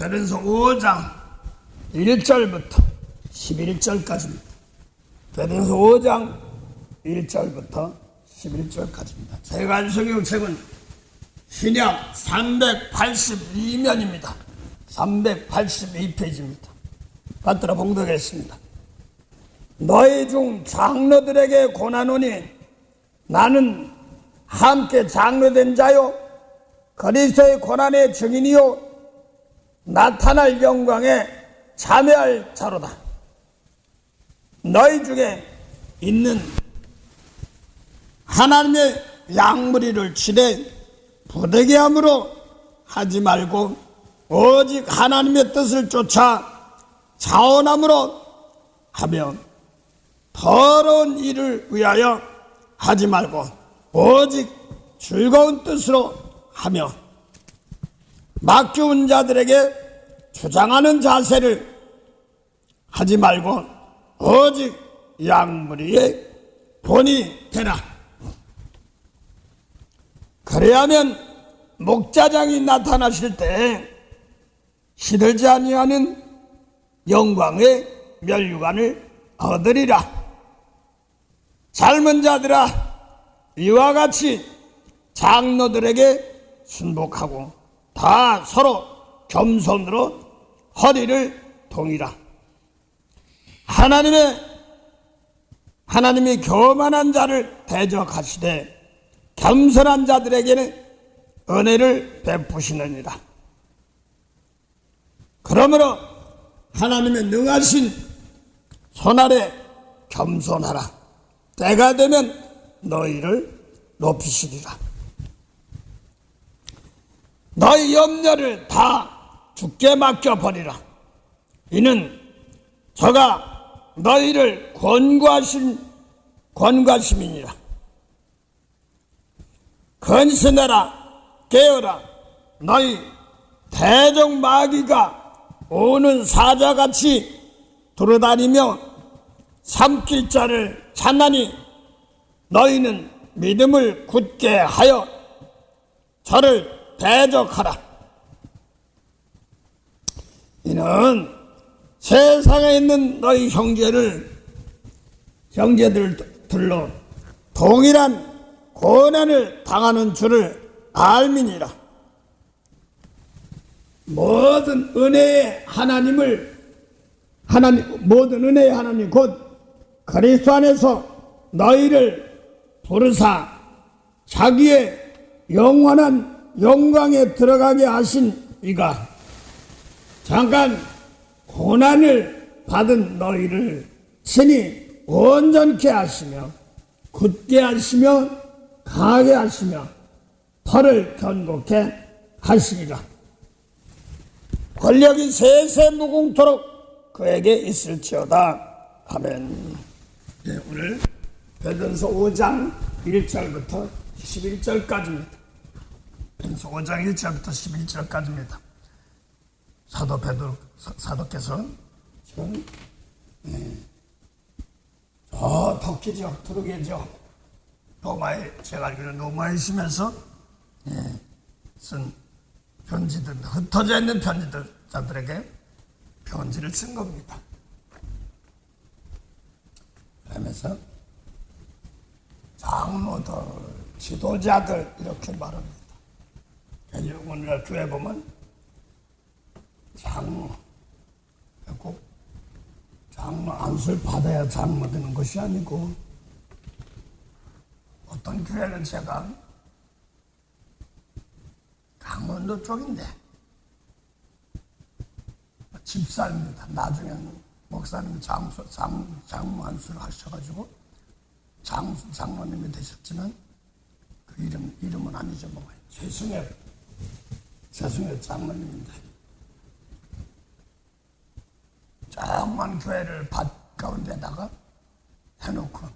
베드로서 5장 1절부터 11절까지입니다. 베드로서 5장 1절부터 11절까지입니다. 제가 한 성경책은 신약 382면입니다. 382페이지입니다. 받들어 봉독하겠습니다. 너희 중 장로들에게 고난오니 나는 함께 장로된 자요 그리스도의 고난의 증인이요 나타날 영광에 참여할 자로다. 너희 중에 있는 하나님의 양무리를 치되 부득이함으로 하지 말고 오직 하나님의 뜻을 쫓아 자원함으로 하며 더러운 일을 위하여 하지 말고 오직 즐거운 뜻으로 하며 막주운 자들에게 주장하는 자세를 하지 말고 오직 양무리의 본이 되라. 그래야면 목자장이 나타나실 때 시들지 아니하는 영광의 멸류관을 얻으리라. 젊은 자들아 이와 같이 장로들에게 순복하고 다 서로 겸손으로 허리를 동이라. 하나님이 교만한 자를 대적하시되 겸손한 자들에게는 은혜를 베푸시느니라. 그러므로 하나님의 능하신 손아래 겸손하라. 때가 되면 너희를 높이시리라. 너희 염려를 다 주께 맡겨버리라. 이는 저가 너희를 권고하심이니라. 근신하라. 깨어라. 너희 대적 마귀가 오는 사자같이 돌아다니며 삼킬 자를 찾나니 너희는 믿음을 굳게 하여 저를 대적하라. 이는 세상에 있는 너희 형제들로 동일한 고난을 당하는 줄을 알미니라. 모든 은혜의 하나님 곧 그리스도 안에서 너희를 부르사 자기의 영원한 영광에 들어가게 하신 이가 잠깐 고난을 받은 너희를 친히 온전케 하시며 굳게 하시며 강하게 하시며 털을 견고케 하시리라. 권력이 세세 무궁토록 그에게 있을지어다. 아멘. 네, 오늘 베드로서 5장 1절부터 11절까지입니다. 베드로서 5장 1절부터 11절까지입니다. 사도 베드로 사도께서 지금 저 터키 지역, 투르게 지역, 로마에 제가 알기로는 로마에 있으면서 쓴 편지들, 흩어져 있는 편지들자들에게 편지를 쓴 겁니다. 그러면서 장로들, 지도자들 이렇게 말합니다. 오늘날 교회 보면 장로, 꼭 장로 안수를 받아야 장로 되는 것이 아니고 어떤 교회는 제가 강원도 쪽인데 집사입니다. 나중에는 목사님이 장로 안수를 하셔가지고 장로님이 되셨지만 그 이름은 아니죠. 뭐 최승엽 장로님인데 조그만 교회를 밭 가운데다가 해놓고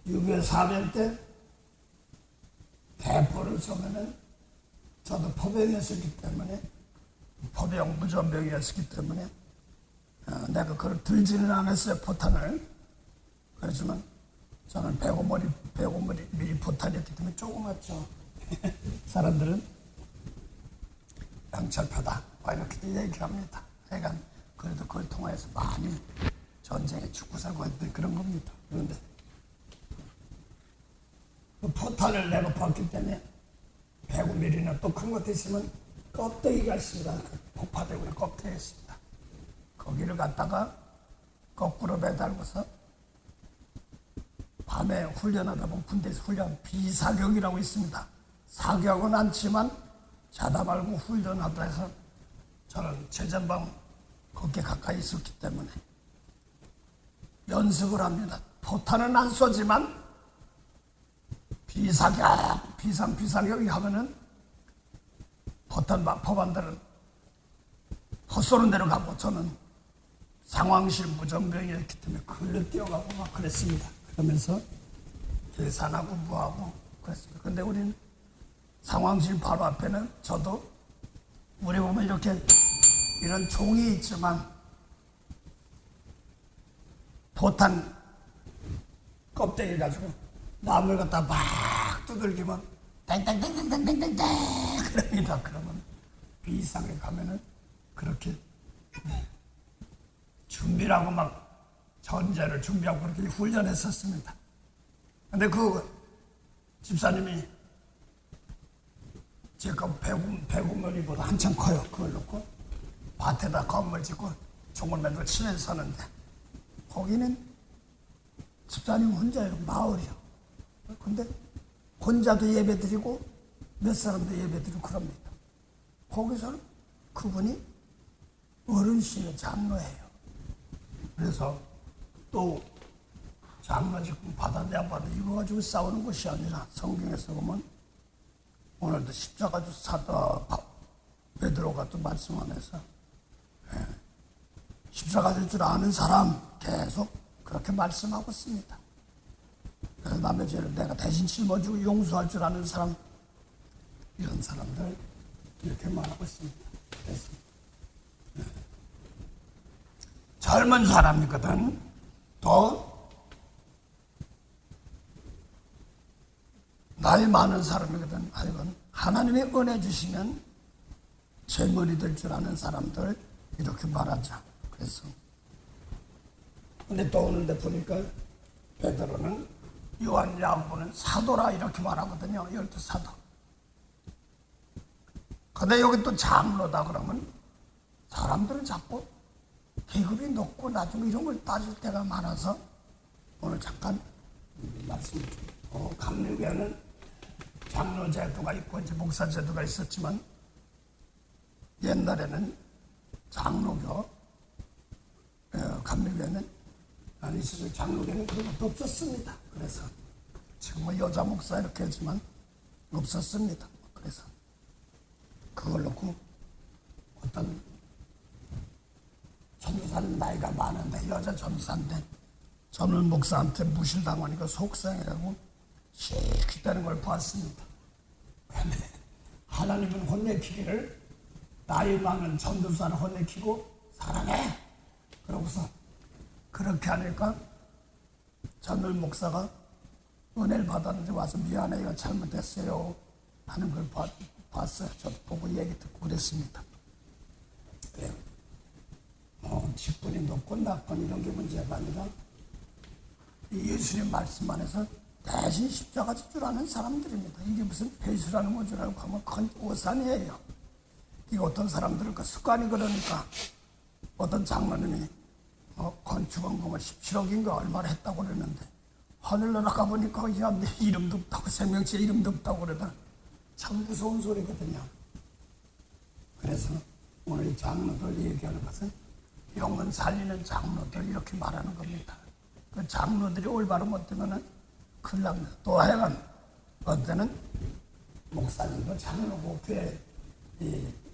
6.25 사변 때 대포를 쏘면은 저도 포병이었기 때문에 포병 무전병이었기 때문에 내가 그걸 들지는 않았어요. 포탄을. 그렇지만 저는 105mm 포탄이었기 때문에 조그맣죠. 사람들은 병철표다 이렇게 얘기를 합니다. 그러니까 그래도 그걸 통해서 많이 전쟁에 죽고 살고 했던 그런 겁니다. 그런데 그 포탄을 내가 봤기 때문에 105mm나 또 큰 것도 있으면 껍데기가 있습니다. 그 폭파되고 껍데기가 있습니다. 거기를 갖다가 거꾸로 매달고서 밤에 훈련하다 보면 군대에서 훈련 비사격이라고 있습니다. 사격은 않지만 자다 말고 훈련하다 해서 저는 최전방 거기에 가까이 있었기 때문에 연습을 합니다. 포탄은 안 쏘지만 비사격, 비사격이 하면은 포탄 포반들은 헛쏘는 대로 가고 저는 상황실 무전병이었기 때문에 글로 뛰어가고 막 그랬습니다. 그러면서 계산하고 뭐하고 그랬습니다. 근데 우리는 상황실 바로 앞에는 저도 우리 보면 이렇게 이런 종이 있지만 포탄 껍데기 가지고 나무를 갖다 막 두들기면 땡땡땡땡땡땡땡 그럽니다. 그러면 비상에 가면은 그렇게 준비라고 막 전제를 준비하고 그렇게 훈련했었습니다. 근데 그 집사님이 제가 배구머리보다 한참 커요. 그걸 놓고 밭에다 건물 짓고 종을 맨날 치면서 사는데 거기는 집사님 혼자예요. 마을이요. 근데 혼자도 예배드리고 몇 사람도 예배드리고 그럽니다. 거기서는 그분이 어른이시요 장로예요. 그래서 또 장로 직분 받았냐 안 받았냐 이거 가지고 싸우는 것이 아니라 성경에서 보면 오늘도 십자가 주 사도 베드로가 또 말씀하면서 십자가 줄 줄 아는 사람 계속 그렇게 말씀하고 있습니다. 그래서 남의 죄를 내가 대신 짊어지고 용서할 줄 아는 사람 이런 사람들 이렇게 말하고 있습니다. 그래서 젊은 사람이거든 또 나이 많은 사람이거든 하여간 하나님의 은혜 주시면 제물이 될 줄 아는 사람들 이렇게 말하자. 그래서 근데 또 오는데 보니까 베드로는 요한 야고보는 사도라 이렇게 말하거든요. 12사도. 근데 여기 또 장로다 그러면 사람들은 자꾸 계급이 높고 나중에 이런 걸 따질 때가 많아서 오늘 잠깐 말씀드립니다. 감리교회는 장로 제도가 있고 이제 목사 제도가 있었지만 옛날에는 장로교 감리교회는 있어서 장로교회는 그런 것도 없었습니다. 그래서 지금은 여자 목사 이렇게 하지만 없었습니다. 그래서 그걸 놓고 어떤 전도사는 나이가 많은데 여자 전도사인데 젊은 목사한테 무실당하니까 속상해라고 시키다는 걸 봤습니다. 그런데 하나님은 혼내키기를 나이 많은 전도사를 혼내키고 사랑해 그러고서 그렇게 하니까 젊은 목사가 은혜를 받았는데 와서 미안해 이거 잘못했어요 하는 걸 봤어요. 저도 보고 얘기 듣고 그랬습니다. 그래요. 직분이 높고 낮건 이런 게 문제가 아니라 예수님 말씀 안에서 대신 십자가 질 줄 아는 사람들입니다. 이게 무슨 배수라는 건 줄 알고 하면 큰 오산이에요. 이게 어떤 사람들은 그 습관이 그러니까 어떤 장로님이 건축원금을 17억인가 얼마를 했다고 그랬는데 하늘나라 가보니까 이제 내 이름도 없다고 생명체 이름도 없다고 그러다 참 무서운 소리거든요. 그래서 오늘 이 장로들 얘기하는 것은 영혼 살리는 장로들 이렇게 말하는 겁니다. 그 장로들이 올바로 못되면은 큰일 납니다. 또 하여간 어때는 목사님도 장로고 교회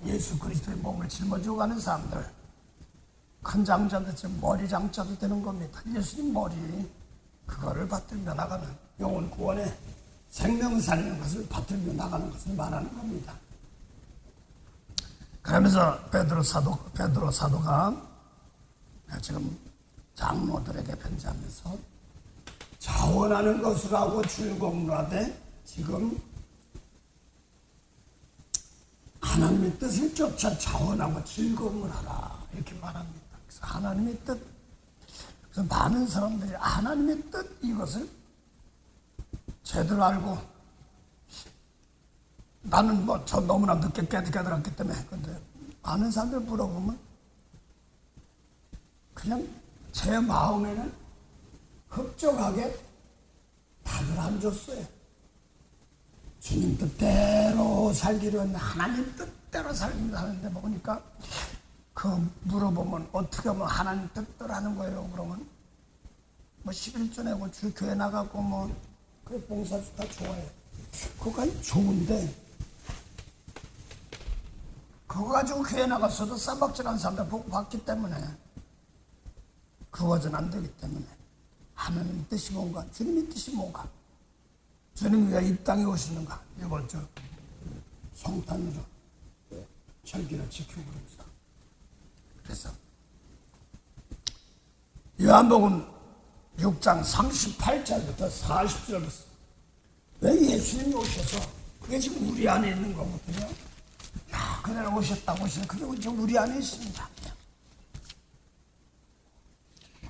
예수 그리스도의 몸을 짊어지고 가는 사람들 큰 장자도 지금 머리 장자도 되는 겁니다. 예수님 머리 그거를 받들며 나가는 영혼 구원에 생명 살리는 것을 받들며 나가는 것을 말하는 겁니다. 그러면서 베드로 사도가 지금 장로들에게 편지하면서 자원하는 것을 하고 즐거움을 하되 지금 하나님의 뜻을 쫓아 자원하고 즐거움을 하라 이렇게 말합니다. 그래서 하나님의 뜻, 그래서 많은 사람들이 하나님의 뜻 이것을 제대로 알고, 나는 뭐 저 너무나 늦게 깨달았기 때문에, 근데 많은 사람들 물어보면 그냥 제 마음에는 흡족하게 답을 안 줬어요. 주님 뜻대로 살기로 했는데 하나님 뜻대로 살기로 하는데 보니까 그 물어보면 어떻게 하면 하나님 뜻대로 하는 거예요? 그러면 뭐 11조 내고 주 교회 나가고 뭐 그 봉사도 다 좋아요. 그거 좋은데 그거 가지고 교회 나갔어도 쌈박질하는 사람들 보고 봤기 때문에 그거는 안 되기 때문에 하나님의 뜻이 뭔가, 주님의 뜻이 뭔가, 주님이 왜 이 땅에 오시는가, 이걸 성탄으로 절기를 지키고 그럽니다. 그래서 요한복음 6장 38절부터 40절부터 왜 예수님이 오셔서, 그게 지금 우리 안에 있는 거거든요. 야, 그날 오셨다고 오시는, 그게 지금 우리 안에 있습니다.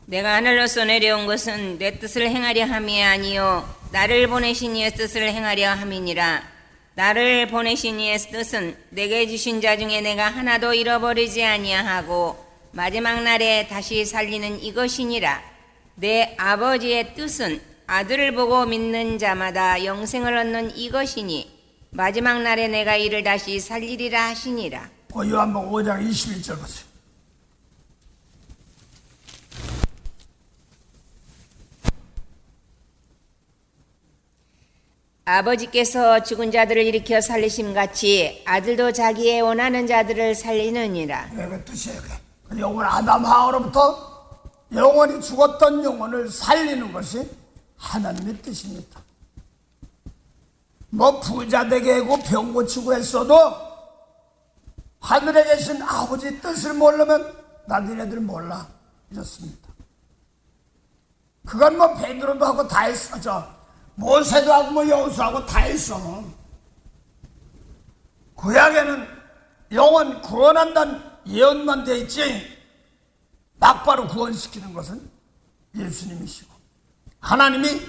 내가 하늘로서 내려온 것은 내 뜻을 행하려 함이 아니요 나를 보내신 이의 뜻을 행하려 함이니라. 나를 보내신 이의 뜻은 내게 주신 자 중에 내가 하나도 잃어버리지 아니하고 마지막 날에 다시 살리는 이것이니라. 내 아버지의 뜻은 아들을 보고 믿는 자마다 영생을 얻는 이것이니 마지막 날에 내가 이를 다시 살리리라 하시니라. 요한복음 5장 21절 보세요. 아버지께서 죽은 자들을 일으켜 살리심 같이 아들도 자기의 원하는 자들을 살리느니라. 그 뜻이에요. 그 영원 아담 하와로부터 영원히 죽었던 영혼을 살리는 것이 하나님의 뜻입니다. 뭐 부자 되게 하고 병 고치고 했어도 하늘에 계신 아버지 뜻을 모르면 나들애들 몰라 이렇습니다. 그건 뭐 베드로도 하고 다 했어. 모세도 하고 뭐 여호수아하고 다 했어. 구약에는 영원 구원한다는 예언만 돼 있지 막바로 구원시키는 것은 예수님이시고, 하나님이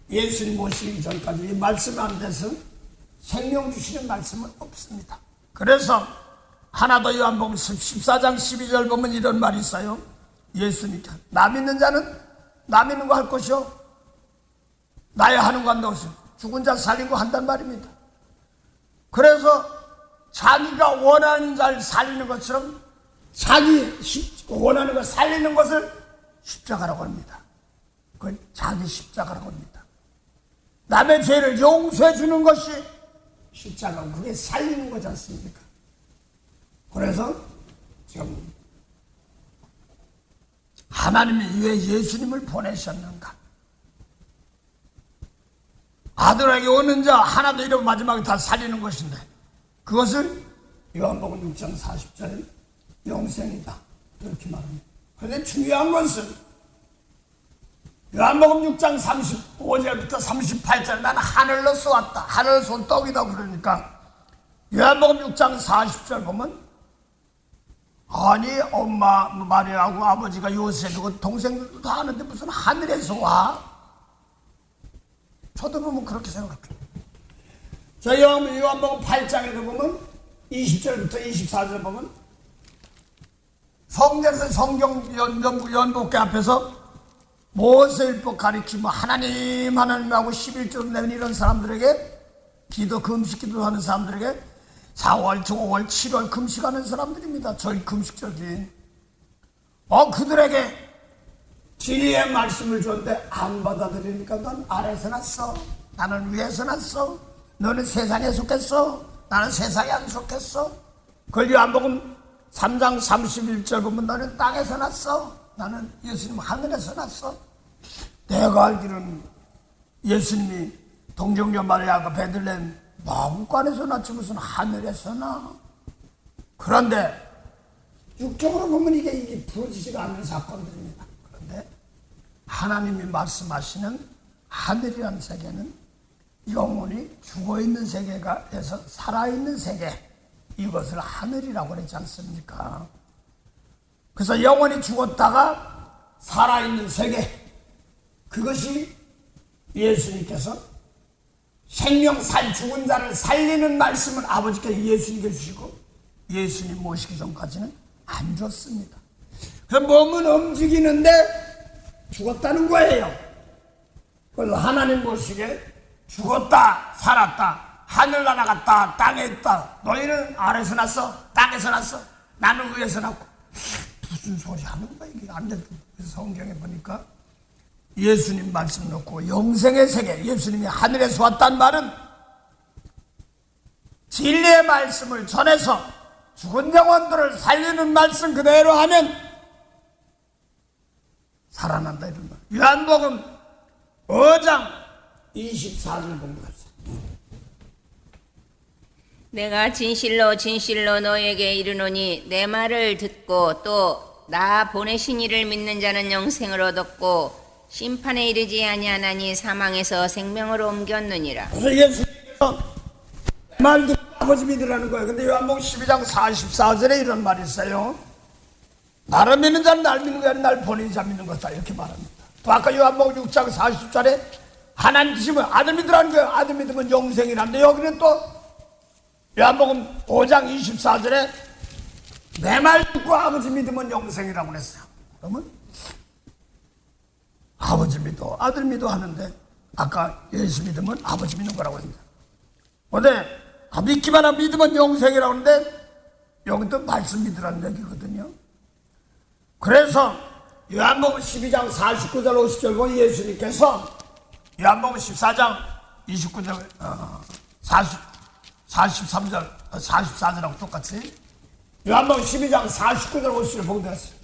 예수님 오시기 전까지 이 말씀 안 돼서 생명 주시는 말씀은 없습니다. 그래서 하나 더 요한복음 14장 12절 보면 이런 말이 있어요. 예수님께 나 믿는 자는 나 믿는 거 할 것이요 나야 하는 거 한다고 했어요. 죽은 자 살리고 한단 말입니다. 그래서 자기가 원하는 자를 살리는 것처럼 자기 원하는 걸 살리는 것을 십자가라고 합니다. 그걸 자기 십자가라고 합니다. 남의 죄를 용서해 주는 것이 십자가고 그게 살리는 거지 않습니까? 그래서 지금 하나님이 왜 예수님을 보내셨는가? 아들에게 오는 자 하나도 잃으면 마지막에 다 살리는 것인데, 그것을 요한복음 6장 40절에 영생이다 그렇게 말합니다. 그런데 중요한 것은 요한복음 6장 35절부터 38절 나는 하늘로서 왔다, 하늘로서 온 떡이다 그러니까 요한복음 6장 40절 보면 아니 엄마 마리아하고 아버지가 요셉이고 동생들도 다 아는데 무슨 하늘에서 와? 저도 보면 그렇게 생각해요. 저 요한복음 8장에도 보면 20절부터 24절 보면 성전에서 성경 연복회 앞에서 모세율법 가리키며 하나님하고 11조 내는 이런 사람들에게 기도 금식 기도하는 사람들에게 4월, 5월, 7월 금식하는 사람들입니다. 저희 금식절기. 그들에게 진리의 말씀을 줬는데 안 받아들이니까 넌 아래서 났어, 나는 위에서 났어, 너는 세상에 속했어, 나는 세상에 안 속했어. 그걸 요한복음 3장 31절 보면 너는 땅에서 났어, 나는 예수님 하늘에서 났어. 내가 알기로는 예수님이 동정녀 마리아가 베들레헴 마구간에서 났지 무슨 하늘에서 나. 그런데 육적으로 보면 이게 부러지지가 않는 사건들입니다. 그런데 하나님이 말씀하시는 하늘이라는 세계는 영혼이 죽어있는 세계가 돼서 살아있는 세계, 이것을 하늘이라고 그러지 않습니까? 그래서 영원히 죽었다가 살아있는 세계, 그것이 예수님께서 생명 죽은 자를 살리는 말씀을 아버지께 예수님께 주시고 예수님 모시기 전까지는 안 줬습니다. 그래서 몸은 움직이는데 죽었다는 거예요. 그래서 하나님 보시기에 죽었다 살았다 하늘 날아갔다 땅에 있다, 너희는 아래서 났어 땅에서 났어 나는 위에서 났고, 무슨 소리 하는 거야 이게 안 돼. 성경에 보니까 예수님 말씀 놓고 영생의 세계, 예수님이 하늘에서 왔단 말은 진리의 말씀을 전해서 죽은 영혼들을 살리는 말씀 그대로 하면 살아난다 이런 말. 요한복음 5장 24절 공부하세요. 내가 진실로 진실로 너에게 이르노니 내 말을 듣고 또 나 보내신 이를 믿는 자는 영생을 얻었고 심판에 이르지 아니하나니 사망에서 생명으로 옮겼느니라. 그래서 예수님께서 말 듣고 아버지 믿으라는 거예요. 근데 요한복음 12장 44절에 이런 말이 있어요. 나를 믿는 자는 날 믿는 거야, 날 보낸 자 믿는 것이다 이렇게 말합니다. 또 아까 요한복음 6장 40절에 하나님 드시면 아들 믿으라는 거예요. 아들 믿으면 영생이라는데 여기는 또 요한복음 5장 24절에 내 말 듣고 아버지 믿으면 영생이라고 그랬어요. 그러면 아버지 믿어 아들 믿어 하는데 아까 예수 믿으면 아버지 믿는 거라고 합니다. 근데 믿기만 하면 믿으면 영생이라고 하는데 여기도 말씀 믿으라는 얘기거든요. 그래서 요한복음 12장 49절 50절 보면 예수님께서 요한복음 14장 29절 43절 44절하고 똑같이 요한복음 12장 49절 50절 보게 되었어요.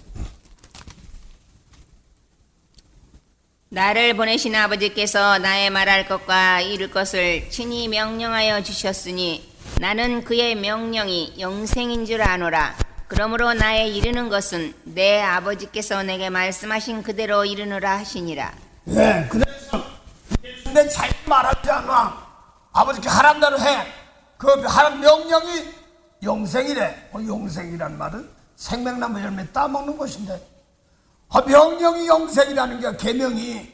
나를 보내신 아버지께서 나의 말할 것과 이룰 것을 친히 명령하여 주셨으니 나는 그의 명령이 영생인 줄 아노라. 그러므로 나의 이르는 것은 내 아버지께서 내게 말씀하신 그대로 이르노라 하시니라. 네, 그래서 내 자기 말하지 않아. 아버지께 하란 대로 해. 그 하란 명령이 영생이래. 영생이란 말은 생명나무 열매 따먹는 것인데, 명령이 영생이라는 게 계명이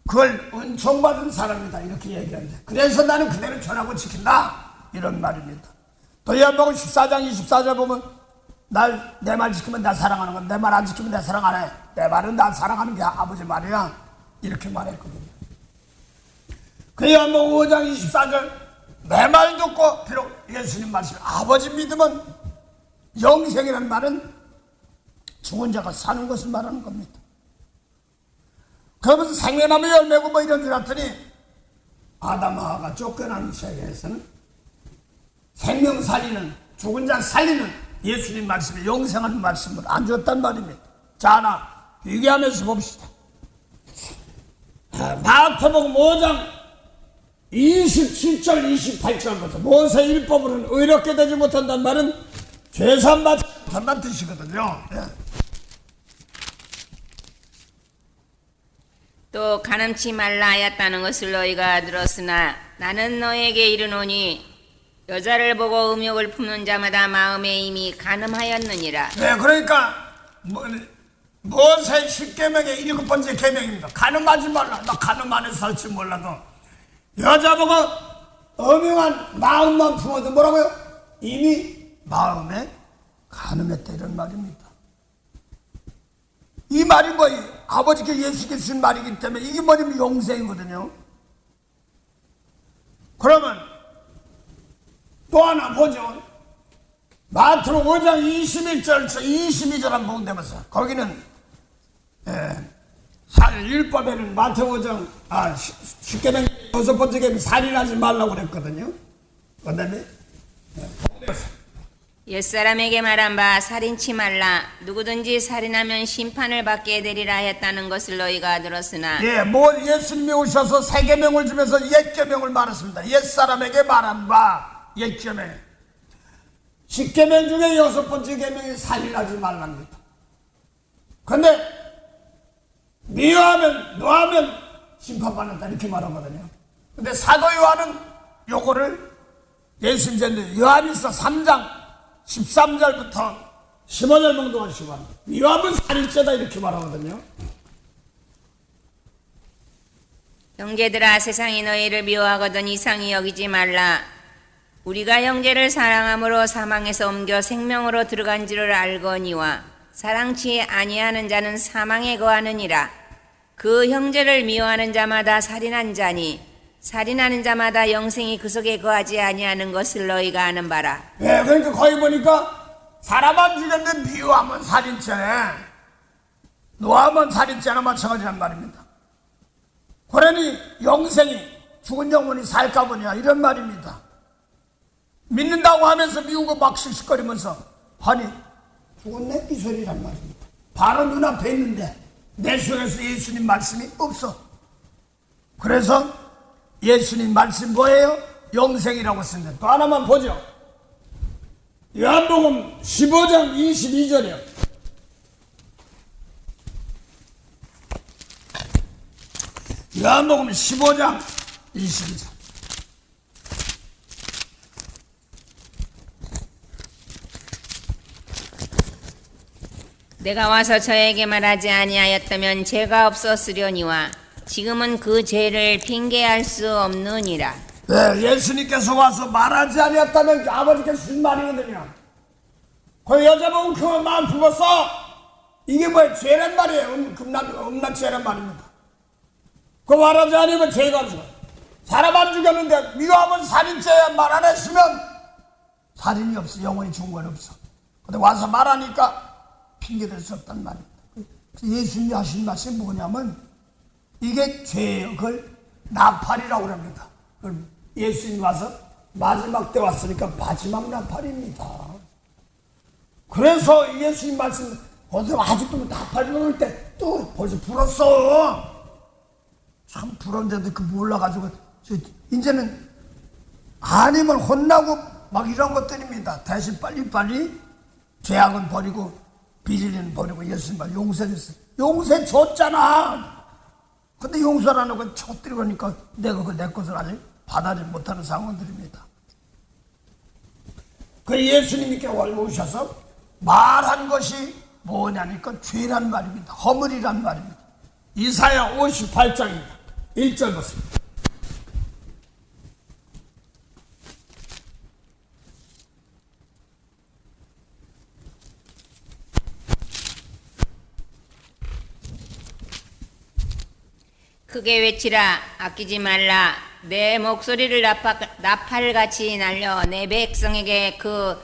그걸 은총받은 사람이다 이렇게 얘기하는데, 그래서 나는 그대로 전하고 지킨다 이런 말입니다. 또 요한복음 14장 24절 보면 내 말 지키면 나 사랑하는 건, 내 말 안 지키면 내 사랑 안 해. 내 말은 나 사랑하는 게 아버지 말이야 이렇게 말했거든요. 그 요한복음 5장 24절 내 말 듣고, 비록 예수님 말씀 아버지 믿으면 영생이라는 말은 죽은 자가 사는 것을 말하는 겁니다. 그러면서 생명나무 열매고 뭐 이런 줄 알았더니 아담하가 쫓겨난 세계에서는 생명 살리는, 죽은 자 살리는 예수님 말씀에 영생하는 말씀을 안 줬단 말입니다. 자, 하나 비교하면서 봅시다. 마태복음 5장 27절 28절부터 모세 율법으로는 의롭게 되지 못한다는 말은 죄산 받지 못한다는 뜻이거든요. 예. 또 가늠치 말라 하였다는 것을 너희가 들었으나 나는 너에게 이르노니 여자를 보고 음욕을 품는 자마다 마음에 이미 간음하였느니라. 네, 그러니까 모세 10계명의 7번째 계명입니다. 간음하지 말라. 나 간음 안 해서 살지 몰라도 여자 보고 음흉한 마음만 품어도 뭐라고요? 이미 마음에 간음했다 이런 말입니다. 이 말이 뭐예요? 아버지께 예수께 주신 말이기 때문에 이게 뭐냐면 영생이거든요. 그러면 또 하나 보죠. 마태복음 5장 21절에서 22절 한번 보면 되면서 거기는 율법에는 마태복음 5장 10계명 6번째 계명 살인하지 말라고 그랬거든요. 그 다음에 옛사람에게 말한 바 살인치 말라. 누구든지 살인하면 심판을 받게 되리라 했다는 것을 너희가 들었으나 예수님이 오셔서 새 계명을 주면서 옛 계명을 말했습니다. 옛사람에게 말한 바 옛 계명 10계명 중에 6번째 계명이 살인하지 말랍니다. 근데 노하면 심판받는다 이렇게 말하거든요. 근데 사도 요한은 요거를 예수님 전에 요한일서 3장 13절부터 15절 정도 하시고 미워하면 살인죄다 이렇게 말하거든요. 형제들아 세상이 너희를 미워하거든 이상히 여기지 말라. 우리가 형제를 사랑함으로 사망에서 옮겨 생명으로 들어간 줄을 알거니와 사랑치 아니하는 자는 사망에 거하느니라. 그 형제를 미워하는 자마다 살인한 자니 살인하는 자마다 영생이 그 속에 거하지 아니하는 것을 너희가 아는 바라. 네, 그러니까 거기 보니까 사람만 죽였는데 미워하면 살인죄네, 노하면 살인죄나 마찬가지란 말입니다. 그러니 영생이 죽은 영혼이 살까 보냐 이런 말입니다. 믿는다고 하면서 미우고 막 씩씩거리면서 아니 죽었네 이 소리란 말입니다. 바로 눈앞에 있는데 내 속에서 예수님 말씀이 없어. 그래서 예수님 말씀 뭐예요? 영생이라고 쓰는데 또 하나만 보죠. 요한복음 15장 22절이요. 요한복음 15장 22절. 내가 와서 저에게 말하지 아니하였다면 죄가 없었으려니와 지금은 그 죄를 핑계할 수 없느니라. 네, 예수님께서 와서 말하지 아니었다면 아버지께 쓴 말이거든요. 그 여자 보면 그 마음 품었어. 이게 뭐야? 죄란 말이에요. 음란 죄란 말입니다. 그 말하지 않으면 죄가 없어. 사람 안 죽였는데 미워하면 살인죄야 말 안 했으면 살인이 없어. 영원히 죽은 건 없어. 근데 와서 말하니까 핑계댈 수 없단 말입니다. 예수님이 하신 말씀이 뭐냐면 이게 죄예요. 그걸 나팔이라고 합니다. 예수님 와서 마지막 때 왔으니까 마지막 나팔입니다. 그래서 예수님 말씀 거기서 아직도 나팔 부를 때 또 벌써 불었어. 참 불었는데도 그 몰라가지고 이제는 아니면 혼나고 막 이런 것들입니다. 대신 빨리빨리 죄악은 버리고 비질리는 버리고 예수님 말 용서했어요. 용서 줬잖아. 근데 용서를 안 하고 쳐 때리니까 내가 그 내 것을 아직 받아들이지 못하는 상황들입니다. 그 예수님께 오셔서 말한 것이 뭐냐니까 죄란 말입니다. 허물이란 말입니다. 이사야 58장입니다. 1절 보세요. 크게 외치라. 아끼지 말라. 내 목소리를 나팔같이 날려 내 백성에게 그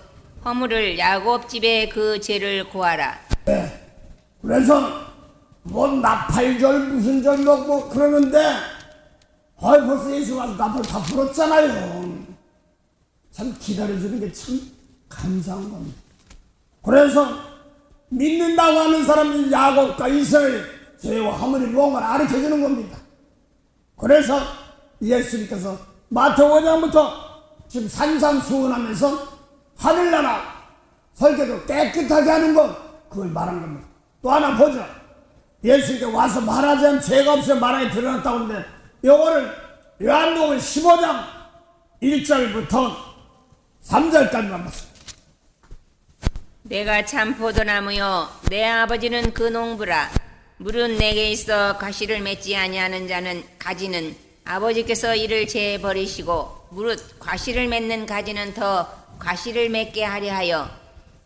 허물을 야곱 집에 그 죄를 고하라. 네. 그래서 뭐 나팔절 무슨 절 뭐 그러는데 벌써 예수 와서 나팔 다 불었잖아요. 참 기다려주는 게 참 감사한 겁니다. 그래서 믿는다고 하는 사람이 야곱과 이스라엘 죄와 허물이 무언가를 가르쳐주는 겁니다. 그래서 예수님께서 마태복음 5장부터 지금 산상수훈하면서 하늘나라 설계도 깨끗하게 하는 것 그걸 말하는 겁니다. 또 하나 보죠. 예수님께 와서 말하지 않은 죄가 없어 말하게 드러났다고 하는데 요거를 요한복음 15장 1절부터 3절까지만 봤습니다. 내가 참 포도나무요 내 아버지는 그 농부라. 물은 내게 있어 가시를 맺지 아니하는 자는 가지는 아버지께서 이를 제해 버리시고 무릇 가시를 맺는 가지는 더 가시를 맺게 하려 하여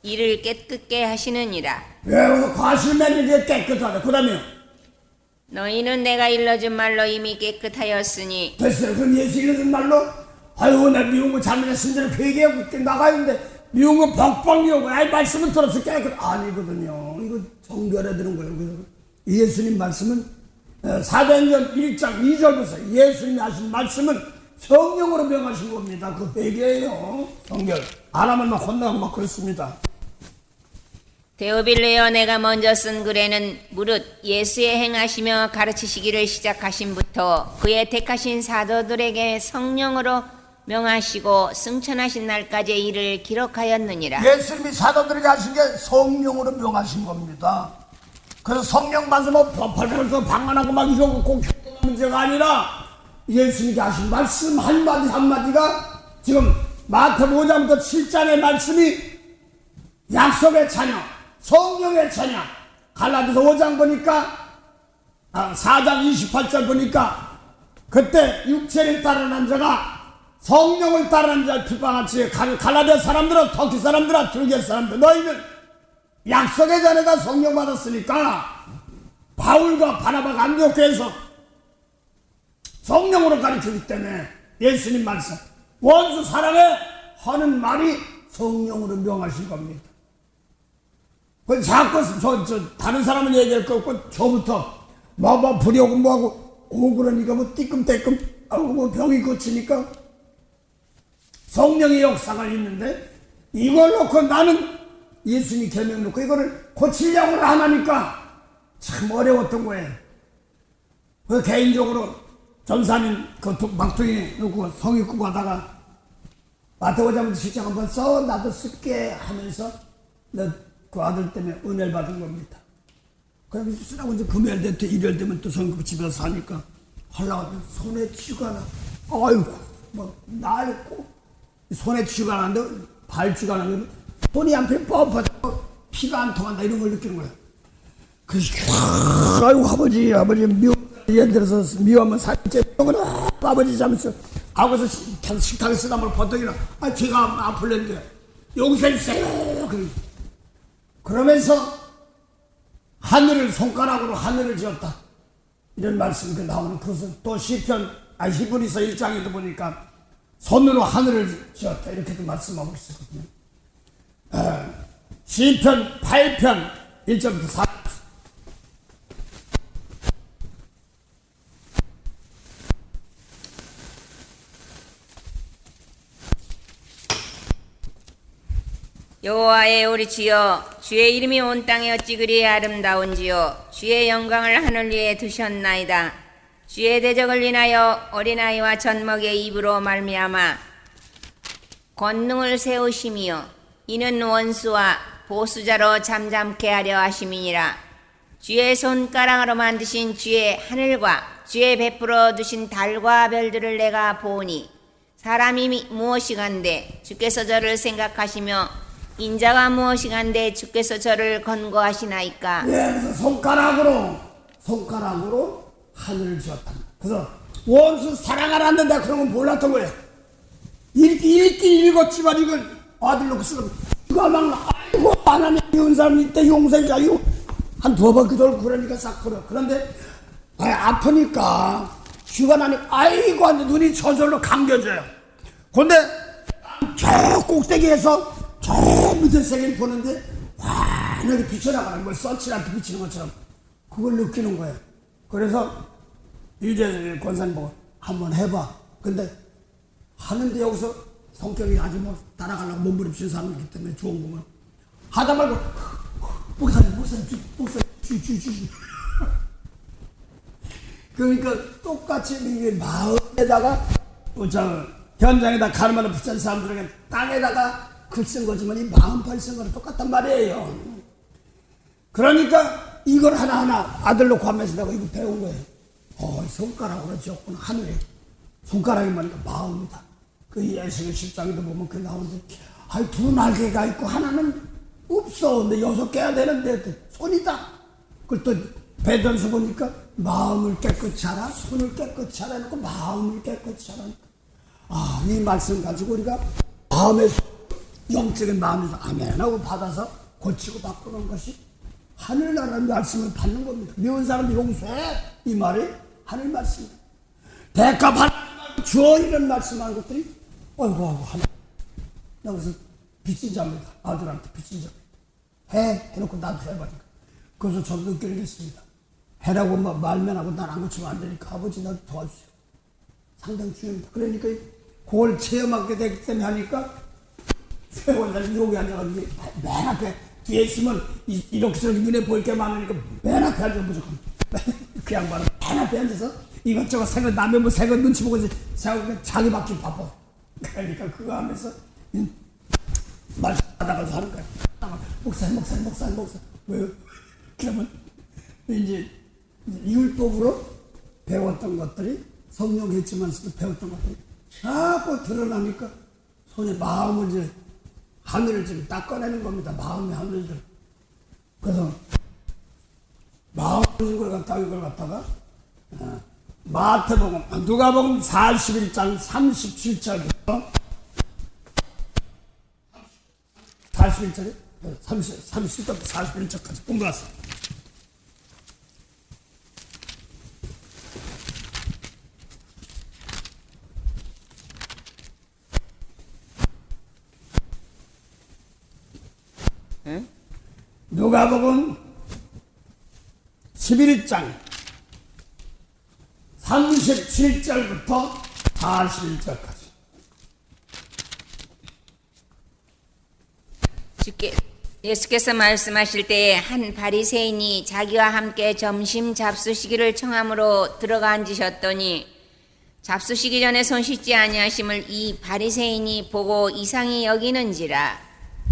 이를 깨끗게 하시느니라. 왜 가시 맺는 게 깨끗하다. 그 다음에 너희는 내가 일러준 말로 이미 깨끗하였으니. 됐어요. 그럼 예수 일러준 말로 아유 나 미운 거 잘못했으면 그 얘기하고 나가는데 미운 거 벅벅 미우고 아이 말씀을 들어서 깨끗 아니거든요. 이거 정결해 드는 거예요. 예수님 말씀은 사도행전 1장 2절부터 예수님이 하신 말씀은 성령으로 명하신 겁니다. 그 회개예요. 정결 안 하면 막 혼나고 막 그렇습니다. 데오빌레여 내가 먼저 쓴 글에는 무릇 예수의 행하시며 가르치시기를 시작하신부터 그의 택하신 사도들에게 성령으로 명하시고 승천하신 날까지 이를 기록하였느니라. 예수님이 사도들에게 하신 게 성령으로 명하신 겁니다. 그래서 성령 받으면 뭐 벌벌벌 방언하고 막 이러고 꼭 문제가 아니라 예수님이 하신 말씀 한마디 한마디가 지금 마태복음 5장부터 7장의 말씀이 약속의 자녀, 성령의 자녀. 갈라디아서 5장 보니까 4장 28절 보니까 그때 육체를 따르는 자가 성령을 따르는 자를 비방하지. 갈라디아 사람들은, 터키 사람들은, 두개 사람들, 너희는 약속의 자녀가 성령 받았으니까 바울과 바나바가 안디옥교에서 성령으로 가르치기 때문에 예수님 말씀, 원수 사랑해 하는 말이 성령으로 명하신 겁니다. 그 자꾸 다른 사람은 얘기할 거 없고 저부터 부려고 뭐하고 그러니까 뭐 띠끔떼끔 뭐 병이 고치니까 성령의 역사가 있는데 이걸 놓고 나는 예수님 계명 놓고 이거를 고치려고 하니까 참 어려웠던 거예요. 그 개인적으로 전사님 그 막둥이 놓고 성의 꾸고 하다가 마태복음 시작 한번 써 나도 쓸게 하면서 그 아들 때문에 은혜를 받은 겁니다. 그래서 쓰라고 이제 금요일 때 일요일 되면 또 성의 집에서 하니까 하려고 하면 손에 쥐가 나. 아이고 뭐 낡고 손에 쥐가 나는데 발쥐가 나면 손이 한편 뻣뻣하고 피가 안 통한다 이런 걸 느끼는 거야. 그래서 아이고 아버지 예를 들어서 미워하면 살째 아버지 자면서 아버지 식탁에 쓰다 보면 버떡이나 제가 아플랜데 용서해주세요. 그러면서 하늘을 손가락으로 하늘을 지었다 이런 말씀이 나오는 그것은 또 시편 히브리서 1장에도 보니까 손으로 하늘을 지었다 이렇게도 말씀하고 있었거든요. 시편 8편 1절부터 4절 여호와의 우리 주여, 주의 이름이 온 땅에 어찌 그리 아름다운지요. 주의 영광을 하늘 위에 두셨나이다. 주의 대적을 인하여 어린아이와 젖먹이의 입으로 말미암아 권능을 세우심이요 이는 원수와 보수자로 잠잠케 하려 하심이니라. 주의 손가락으로 만드신 주의 하늘과 주의 베풀어 두신 달과 별들을 내가 보니 사람이 무엇이간데 주께서 저를 생각하시며 인자가 무엇이간데 주께서 저를 건고하시나이까. 그래서 손가락으로 하늘을 지었다. 그래서 원수 사랑하라는데 그런 건 몰랐던 거예요. 읽긴 읽었지만 이걸 아들 놓고 쓰면 이거 막 아이고 하나님 이런 사람이 이때 용서해줘 이거 한 두어 번 기도를 그러니까 싹 풀어. 그런데 아프니까 휴가 나니 아이고 하는데 눈이 저절로 감겨져요. 근데 저 꼭대기에서 저 밑에 세계를 보는데 환하게 비쳐나가는 걸 서치한테 비치는 것처럼 그걸 느끼는 거예요. 그래서 이제 권사님 보고 한번 해봐. 근데 하는데 여기서 성격이 아주 뭐 따라가려고 몸부림치는 사람이기 때문에 좋은 거면 하다 말고 목사님 그러니까 똑같이 마음에다가 현장에다 가르마를 붙인 사람들에게 땅에다가 글 쓴 거지만 이 마음판 쓴 거랑 똑같단 말이에요. 그러니까 이걸 하나하나 아들 놓고 하면서 내가 이거 배운 거예요. 손가락으로 지었구나. 하늘에 손가락이 뭐니까 마음이다. 그 예수의 10장에도 보면 그 나오는데 두 날개가 있고 하나는 없어. 근데 6개가 되는데 손이다. 그걸 또 베드로서 보니까 마음을 깨끗이 하라, 손을 깨끗이 하라 해놓고 마음을 깨끗이 하라니까. 이 말씀 가지고 우리가 마음에서 영적인 마음에서 아멘 하고 받아서 고치고 바꾸는 것이 하늘나라는 말씀을 받는 겁니다. 미운 사람 용서해 이 말이 하늘 말씀입니다. 대가 받지 말고 주어 이런 말씀하는 것들이 어이구 하나 나 그래서 빚진 자입니다. 아들한테 빚진 자입니다. 해놓고 나도 해봐니까 그래서 저도 느끼는 게 있습니다. 해라고 말만 하고 난 안 고치면 안 되니까 아버지 나도 도와주세요. 상당히 중요합니다. 그러니까 그걸 체험하게 되기 때문에 하니까 회원들 여기 앉아가지고 맨 앞에 뒤에 있으면 이렇게 저렇게 눈에 보일 게 많으니까 맨 앞에 앉아 무조건 그 양반은 맨 앞에 앉아서 이것저것 생각 남의 뭐 생각 눈치 보고 자기 받기 바빠. 그러니까 그거 하면서 말씀하다가도 하는 거야. 목사님 왜요? 그러면 이제 율법으로 배웠던 것들이 성령 했지만서도 배웠던 것들이 자꾸 드러나니까 손에 마음을 이제 하늘을 지금 닦아내는 겁니다. 마음의 하늘들. 그래서 마음을 갖다가 이걸 갖다가 마태복음, 누가복음 41장 37절부터 41절에 30절부터 41절까지 공부하세요. 누가복음 11장 37절부터 41절까지. 예수께서 말씀하실 때에 한 바리새인이 자기와 함께 점심 잡수시기를 청함으로 들어가 앉으셨더니 잡수시기 전에 손 씻지 아니하심을 이 바리새인이 보고 이상히 여기는지라.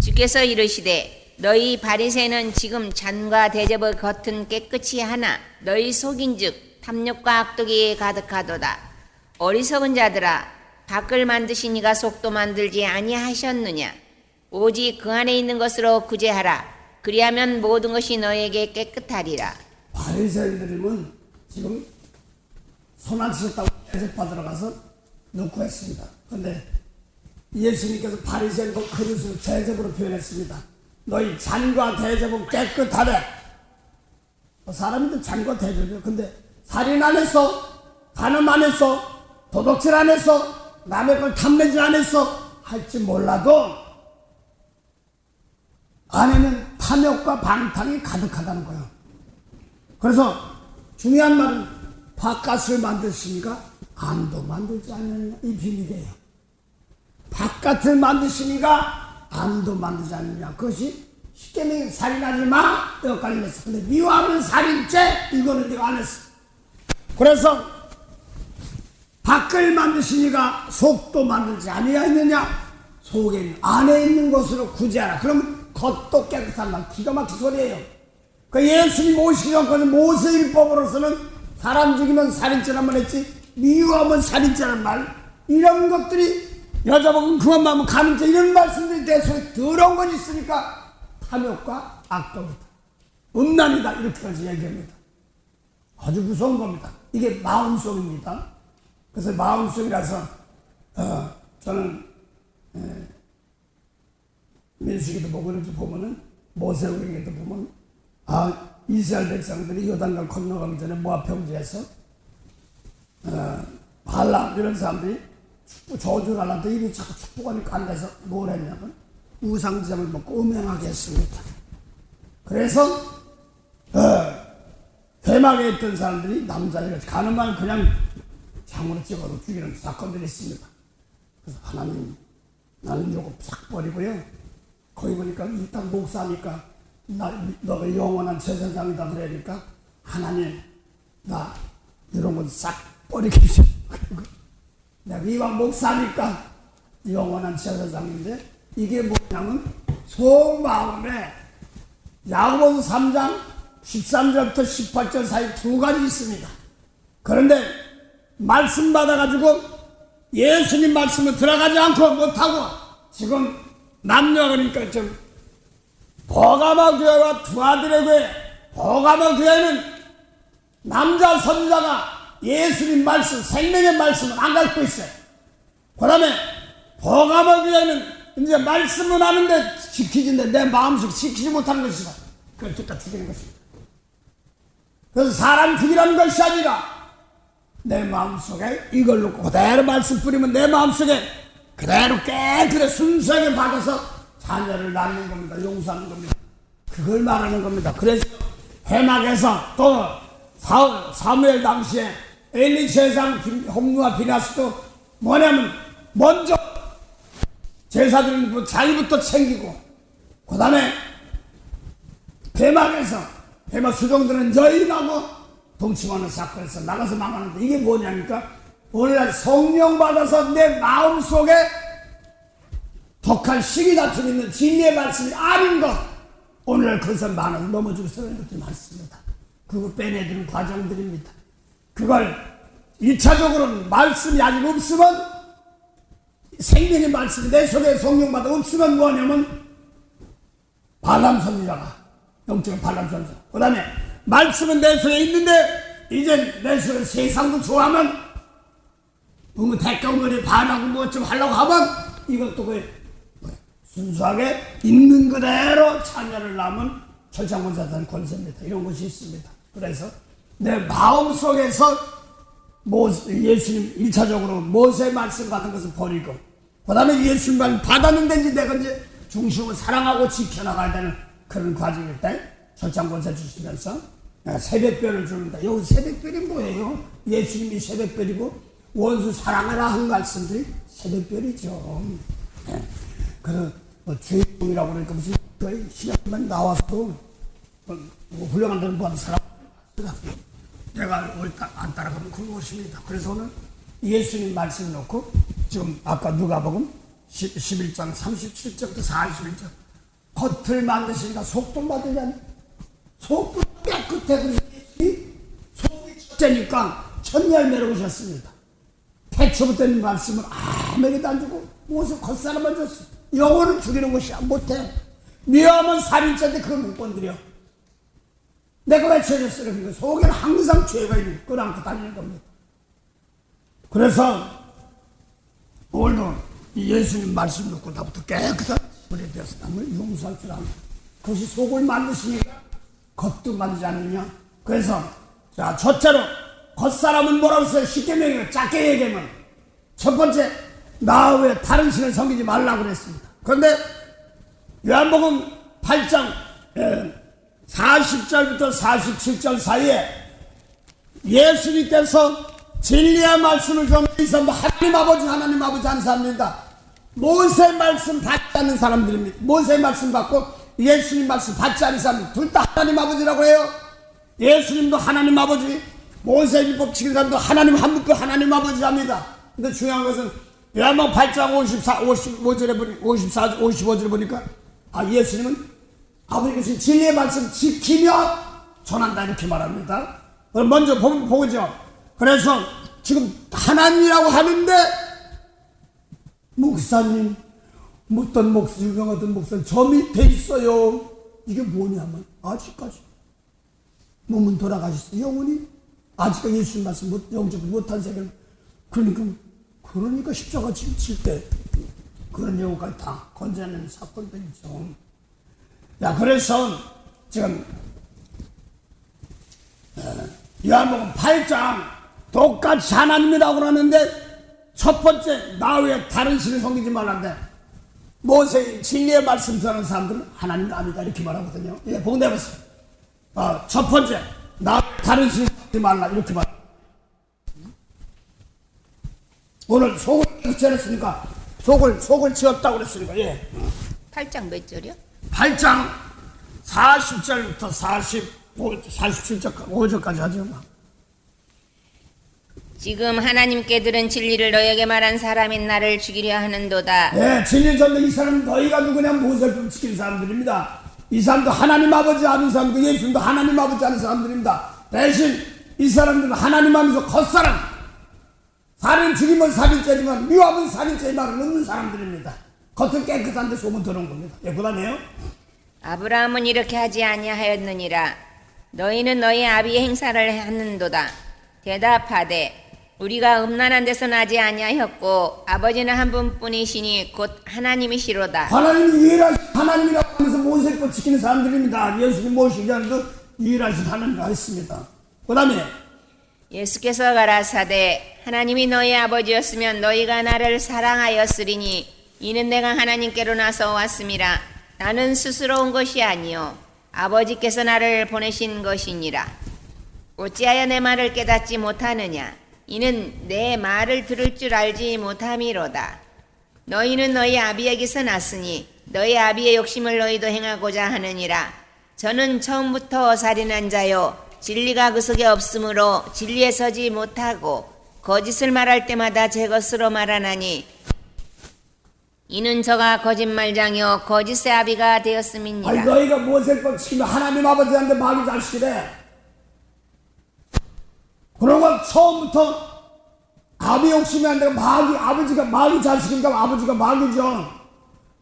주께서 이르시되 너희 바리새인은 지금 잔과 대접의 겉은 깨끗이 하나 너희 속인즉 탐욕과 악독이 가득하도다. 어리석은 자들아, 밖을 만드신 이가 속도 만들지 아니하셨느냐. 오직 그 안에 있는 것으로 구제하라. 그리하면 모든 것이 너에게 깨끗하리라. 바리새인들이면 지금 손 안 씻었다고 대접받으러 가서 넣고 했습니다. 그런데 예수님께서 바리새인 그 그릇을 대접으로 표현했습니다. 너희 잔과 대접은 깨끗하래. 사람들 잔과 대접이요. 근데 살인 안 했어, 간음 안 했어, 도둑질 안 했어, 남의 걸 탐내질 안 했어 할지 몰라도 안에는 탐욕과 방탕이 가득하다는 거예요. 그래서 중요한 말은 바깥을 만드시니까 안도 만들지 않느냐, 이 비밀이에요. 바깥을 만드시니까 안도 만들지 않느냐. 그것이 십계명에 살인하지 마 여기까지 했어. 근데 미워하면 살인죄, 이거는 네가 안 했어. 그래서 밖을 만드시니까 속도 만들지 아니하느냐. 속에 안에 있는 것으로 구제하라. 그러면 겉도 깨끗한 말, 기가 막힌 소리예요. 그 예수님 오시기 전까지 모세율법으로서는 사람 죽이면 살인죄란 말 했지, 미워하면 살인죄란 말, 이런 것들이 여자 먹으면 그만 마면 간음죄, 이런 말씀들이 내 속에 더러운 것이 있으니까 탐욕과 악독이다, 음란이다, 이렇게까지 얘기합니다. 아주 무서운 겁니다. 이게 마음속입니다. 그래서 마음속이라서 저는 민수기도 보고 이렇게 보면은 모세오경에도 보면 이스라엘 백성들이 요단강 건너가기 전에 모압 평지에서 발람 이런 사람들이 저주를 하려는데 입이 자꾸 축복하니까 앉아서 뭘 했냐면 우상지장을 먹고 음행하게 했습니다. 그래서 대막에 있던 사람들이 남자를 가늠한 그냥 창으로 찍어서 죽이는 사건들이 있습니다. 그래서 하나님, 나는 요거 싹 버리고요, 거기 보니까 이 땅 목사니까 너가 영원한 제사장이다 그러니까 하나님, 나 이런 건 싹 버리겠어. 그리고 내가 이왕 목사니까 영원한 제사장인데 이게 뭐냐면 속마음에 야고보서 3장 13절부터 18절 사이 두 가지 있습니다. 그런데 말씀 받아가지고 예수님 말씀을 들어가지 않고 못하고 지금 남녀, 그러니까 좀 버가모 교회와 두아들의 교회, 버가모 교회는 남자 선지자가 예수님 말씀, 생명의 말씀을 안 가르치고 있어요. 그 다음에 버가모 교회는 이제 말씀은 하는데 지키지는데 내 마음속 지키지 못하는 것이다. 그걸 듣다 죽이는 것입니다. 그래서 사람 죽이라는 것이 아니라 내 마음속에 이걸 놓고 그대로 말씀 뿌리면 내 마음속에 그대로 깨끗하게 순수하게 받아서 자녀를 낳는 겁니다. 용서하는 겁니다. 그걸 말하는 겁니다. 그래서 해막에서 또 사무엘 당시에 엘리 제사장 홈누와 비나스도 뭐냐면 먼저 제사들은 자기부터 챙기고 그 다음에 대막에서 대막 수종들은 여인하고 동침하는 사건에서 나가서 망하는데 이게 뭐냐니까 오늘날 성령 받아서 내 마음속에 독한 시기 다툼 있는 진리의 말씀이 아닌 것, 오늘날 그것을 많아서 넘어지고 쓰는 것들이 많습니다. 그거 빼내드는 과정들입니다. 그걸 1차적으로는 말씀이 아직 없으면 생명의 말씀이 내 속에 성령마다 없으면 뭐하냐면 발람 선지자가 영적인 발람 선지자. 그 다음에 말씀은 내 속에 있는데 이제 내 속에 세상도 좋아하면 뭐 대가운거리 반하고 뭐 좀 하려고 하면 이것도 그 순수하게 있는 그대로 찬양을 남은 철창권사단 권세입니다. 이런 것이 있습니다. 그래서 내 마음속에서 예수님 1차적으로 모세의 말씀 같은 것을 버리고 그 다음에 예수님만 받았는데 이제 내가 이제 중심을 사랑하고 지켜나가야 되는 그런 과정일 때 철창권세 주시면서 새벽별을 주는다. 여기 새벽별이 뭐예요? 예수님이 새벽별이고 원수 사랑하라 한 말씀들이 새벽별이죠. 그래서 주인공이라고 그러니까 무슨 시간만 나와서 훌륭한 데는 뭐 하는 사람 내가 옳다 안 따라가면 그것입니다. 그래서 오늘 예수님 말씀 놓고 지금 아까 누가복음 11장 37절부터 41절 겉을 만드시니까 속도 만들지 않아요. 속도 깨끗해. 속이 첫째니까 첫 열매로 오셨습니다. 태초부터 있는 말씀을 아무에게도 안 주고 모세 겉사람만 줬어. 영혼을 죽이는 것이 못해. 미워하면 살인자인데 그걸 못 건드려. 내가 왜 죄졌어? 그러니까 속에는 항상 죄가 있는 걸 안고 다니는 겁니다. 그래서 오늘도 예수님 말씀 듣고 나부터 깨끗한 물이 되어서 남을 용서할 줄 아는 그것이 속을 만드시니까 겉도 만들지 않느냐. 그래서 자 첫째로 겉사람은 뭐라고 써요? 쉽게 명해요. 작게 얘기하면 첫 번째 나 외에 다른 신을 섬기지 말라고 그랬습니다. 그런데 요한복음 8장 40절부터 47절 사이에 예수님께서 진리의 말씀을 좀 이 사람도 하나님 아버지 하는 사람입니다. 모세 말씀 받지 않는 사람들입니다. 모세 말씀 받고 예수님 말씀 받지 않는 사람들 둘 다 하나님 아버지라고 해요. 예수님도 하나님 아버지, 모세 율법 지키는 사람도 하나님 한 분도 하나님 아버지 합니다. 근데 중요한 것은 요한복음 8장 55절에 보니까 예수님은 아버지께서 진리의 말씀 지키며 전한다 이렇게 말합니다. 먼저 보죠. 그래서 지금 하나님이라고 하는데 목사님 어떤 유명하던 목사님 저 밑에 있어요. 이게 뭐냐면 아직까지 몸은 돌아가셨어요. 영혼이 아직까지 예수님 말씀 영접을 못한 세계를 그러니까 십자가 칠 때 그런 영혼까지 다 건져내는 사건들이죠. 자, 그래서 지금 요한복음 8장 똑같이 하나님이라고 그러는데 첫 번째 나 외에 다른 신을 섬기지 말란데 모세의 진리의 말씀 전하는 사람들은 하나님 아니다 이렇게 말하거든요. 예, 보고 내보세요. 첫 번째 나 외에 다른 신을 섬기지 말라 이렇게 말. 오늘 속을 지었으니까 속을 지었다고 그랬으니까 예. 8장 몇 절이요? 8장 40절부터 47절까지 하죠. 지금 하나님께 들은 진리를 너에게 말한 사람인 나를 죽이려 하는도다. 네, 진리 전도 이 사람 너희가 누구냐 모세를 지키는 사람들입니다. 이 사람도 하나님 아버지 아는 사람도 예수님도 하나님 아버지 아는 사람들입니다. 대신 이 사람들은 하나님 하면서 겉사람 살인 죽이면 살인죄지만 미워하면 살인죄의 말은 없는 사람들입니다. 겉은 깨끗한데 속은 더러운 겁니다. 예, 그 다음에요. 아브라함은 이렇게 하지 아니하였느니라. 너희는 너희 아비의 행사를 하는도다. 대답하되 우리가 음란한 데서 나지 아니하였고 아버지는 한 분뿐이시니 곧 하나님이시로다. 하나님이 유일하신 하나님이라고 하면서 모세법 지키는 사람들입니다. 예수님 모시기 전에도 유일하신 하나님이라고 했습니다. 그 다음에 예수께서 가라사대 하나님이 너희 아버지였으면 너희가 나를 사랑하였으리니 이는 내가 하나님께로 나서 왔음이라. 나는 스스로 온 것이 아니요 아버지께서 나를 보내신 것이니라. 어찌하여 내 말을 깨닫지 못하느냐. 이는 내 말을 들을 줄 알지 못함이로다. 너희는 너희 아비에게서 났으니 너희 아비의 욕심을 너희도 행하고자 하느니라. 저는 처음부터 살인한 자요 진리가 그 속에 없으므로 진리에 서지 못하고 거짓을 말할 때마다 제 것으로 말하나니 이는 저가 거짓말장이요 거짓의 아비가 되었음이니라. 아니 너희가 모세법 지키면 하나님 아버지한테 마귀 자식이래. 그런 건 처음부터 아비 욕심이 안 되고 아버지가 마귀 자식이니까 아버지가 마귀죠.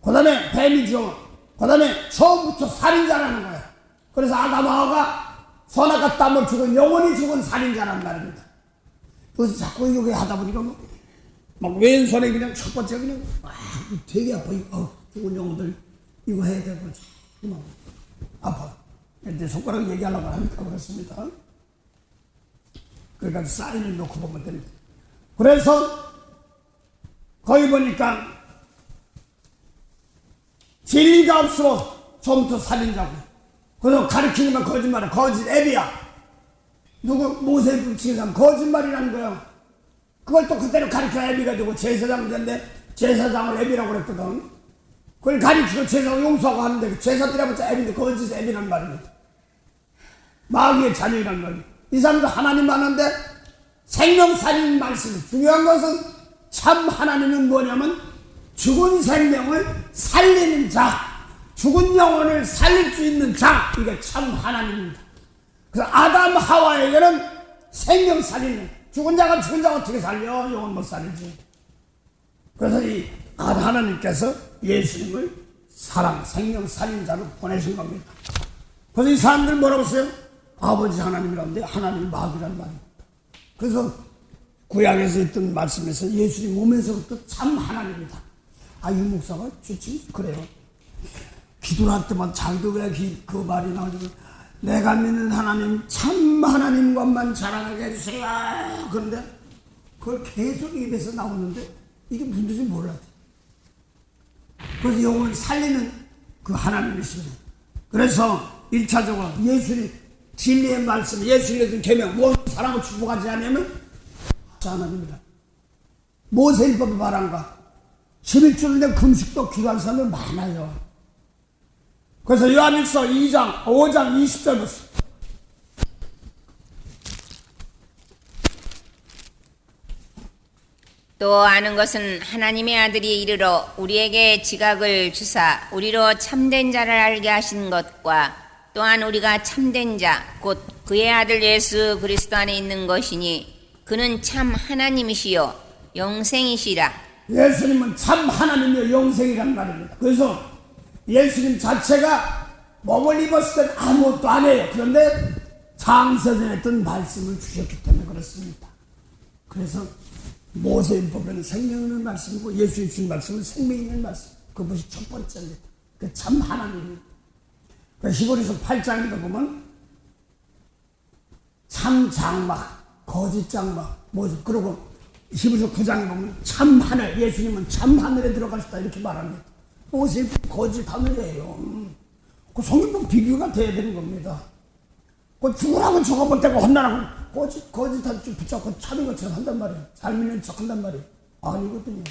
그 다음에 뱀이죠. 그 다음에 처음부터 살인자라는 거예요. 그래서 아담하와가 선악과 땀을 죽은 영원히 죽은 살인자란 말입니다. 그래서 자꾸 이거 하다 보니까 막 왼손에 그냥 첫 번째 그냥 되게 아파. 죽은 영혼들 이거 해야 되고 막 아파. 근데 손가락 얘기하려고 하니까 그렇습니다. 그러니까 사인을 놓고 보면 됩니다. 그래서 거기 보니까 진리가 없어 처음부터 살인자고. 그래서 가르치는 건 거짓말이야. 거짓 앱이야. 누구 모세에 붙이는 사람 거짓말이라는 거야. 그걸 또 그대로 가르쳐 앱이가 되고 제사장 된데 제사장을 앱이라고 그랬거든. 그걸 가르치고 제사장 용서하고 하는데 그 제사들이라고자 앱인데 거짓 앱이란 말입니다. 마귀의 자녀이란 말입니다. 이 사람도 하나님 아는데 생명살인 말씀이 중요한 것은 참 하나님은 뭐냐면 죽은 생명을 살리는 자, 죽은 영혼을 살릴 수 있는 자, 이게 참 하나님입니다. 그래서 아담 하와에게는 생명 살리는, 죽은 자가 어떻게 살려? 영혼 못 살리지. 그래서 이 하나님께서 예수님을 생명 살린 자로 보내신 겁니다. 그래서 이 사람들 뭐라고 했어요? 아버지 하나님이라는데 하나님이 마귀란 말입니다. 그래서 구약에서 있던 말씀에서 예수님 오면서부터 참 하나님이다. 이 목사가 좋지? 그래요. 기도를 할 때만 자기도 왜 그 말이 나오죠? 내가 믿는 하나님 참 하나님과만 자랑하게 해주세요. 그런데 그걸 계속 입에서 나오는데 이게 무슨 뜻인지 몰랐대. 그래서 영혼을 살리는 그 하나님이십니다. 그래서 1차적으로 예수님 진리의 말씀, 예수님의 준 계명, 모든 사람을 축복하지 않으면 하나님입니다. 모세율법의 바람과 11주일에 금식도 기도하는 사람들 많아요. 그래서 요한일서 5장 20절부터 또 아는 것은 하나님의 아들이 이르러 우리에게 지각을 주사 우리로 참된 자를 알게 하신 것과 또한 우리가 참된 자 곧 그의 아들 예수 그리스도 안에 있는 것이니 그는 참 하나님이시요 영생이시라. 예수님은 참 하나님이요 영생이란 말입니다. 그래서 예수님 자체가 몸을 입었을 땐 아무것도 안 해요. 그런데 창세전에 했던 말씀을 주셨기 때문에 그렇습니다. 그래서 모세율법에는 생명 있는 말씀이고 예수님 주신 말씀은 생명 있는 말씀. 그것이 첫 번째입니다. 그 참 하나님입니다. 히브리서 8장에도 보면 참 장막, 거짓 장막, 그리고 히브리서 9장에 보면 참 하늘, 예수님은 참 하늘에 들어가셨다 이렇게 말합니다. 모세 거짓 하늘이에요. 그 성경도 비교가 돼야 되는 겁니다. 그 죽으라고 죽어볼 때가 혼나라고 거짓한 줄 붙잡고 참인 것처럼 한단 말이에요. 잘 믿는 척 한단 말이에요. 아니거든요.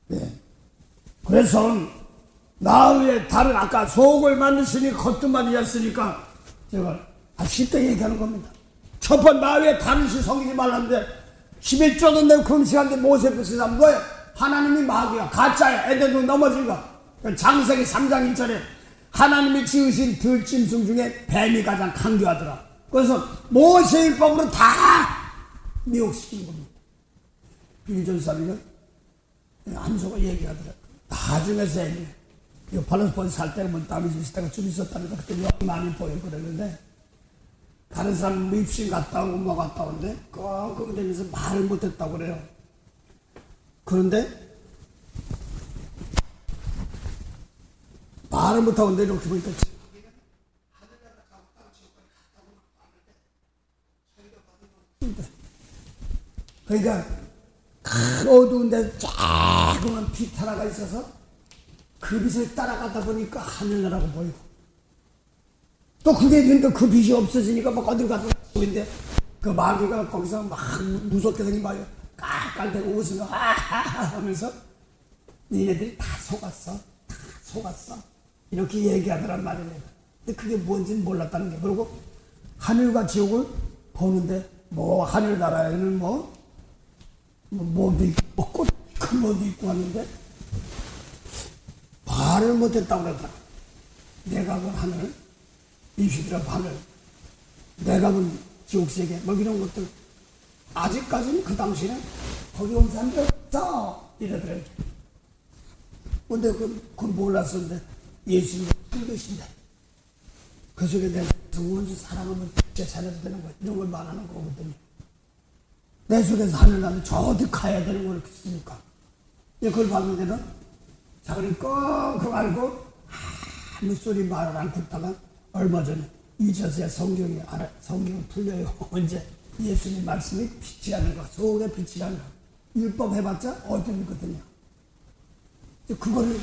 네. 그래서 나 위에 다른 아까 속을 만드시니 겉만 이었으니까 제가 쉽게 얘기하는 겁니다. 첫 번 나 위에 다른 시 섬기지 말라는데 11조도 내고 금식하는데 모세 붙인 사람 뭐예요? 하나님이 마귀야, 가짜야, 에덴으로 넘어진 거. 장세기 3장 1절에 하나님이 지으신 들짐승 중에 뱀이 가장 강교하더라. 그래서 모세율법으로 다 미혹시킨 겁니다. 빌전사비는 한소가 얘기하더라. 나중에 생이 팔로스포에 살 때가 뭐 땀이 있을 때가 좀 있었다니까 그때 많이 보여 그랬는데 다른 사람 입신 갔다 오고 뭐 갔다 오는데 끙끙 대면서 말을 못했다고 그래요. 그런데 말을 못하고 내려오게 보니까 그러니까 어두운 데 조그만 빛 하나가 있어서 그 빛을 따라가다 보니까 하늘나라고 보이고 또 그게 되니까 그 빛이 없어지니까 막 어디로 가도 보이는데 그 마귀가 거기서 막 무섭게 생긴 마귀가 깔깔대고 웃으며 하하하 하면서 니네들이 다 속았어 이렇게 얘기하더란 말입니다. 근데 그게 뭔지는 몰랐다는 게. 그리고 하늘과 지옥을 보는데 뭐 하늘나라에는 뭐도 있고 꽃 큰 것도 있고 하는데 말을 못했다고 그러더라. 내가 본 하늘, 입시더라 하늘, 내가 본 지옥세계 뭐 이런 것들 아직까지는 그 당시에는 거기 온 사람들 없어 이러더래요. 근데 그건 몰랐었는데 예수님이 한 것인데 그 속에 내 원수 사랑하면 재산해도 되는 거야. 이런 걸 말하는 거거든요. 내 속에서 하늘 나면 저 어디 가야 되는 걸 그랬으니까. 그걸 봤는데는 자기는 끙끙 앓고 아무 소리 말을 안 듣다가 얼마 전에 잊어서야 성경이 풀려요. 언제 예수님 말씀이 빛이 하는 거, 속에 빛이 하는 거. 율법 해봤자 어디거든요. 그거를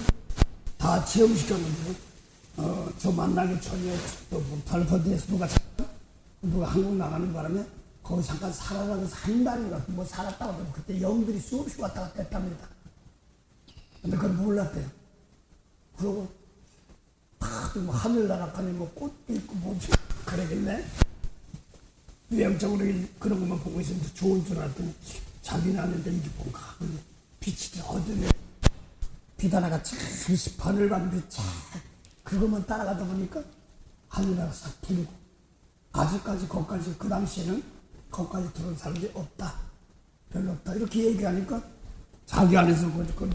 다 체험시켰는데 저 만나기 전에 또 발포대에서 누가 한국 나가는 바람에 거기 잠깐 살아라 그래서 한 달인가 뭐 살았다고 하더라고. 그때 영들이 수없이 왔다 갔다 했답니다. 근데 그걸 몰랐대요. 그러고 뭐 하늘나라까지 뭐 꽃도 있고 뭐 그러길래 외형적으로 그런 것만 보고 있으면 좋은 줄 알았더니 자기는 아는데 이게 뭔가 빛이 어둠에 빛 하나가 수십 하늘 받은 빛 그것만 따라가다 보니까 하늘나라 싹 풀리고 아직까지 거기까지 그 당시에는 거기까지 들어온 사람이 없다. 별로 없다. 이렇게 얘기하니까 자기 안에서 그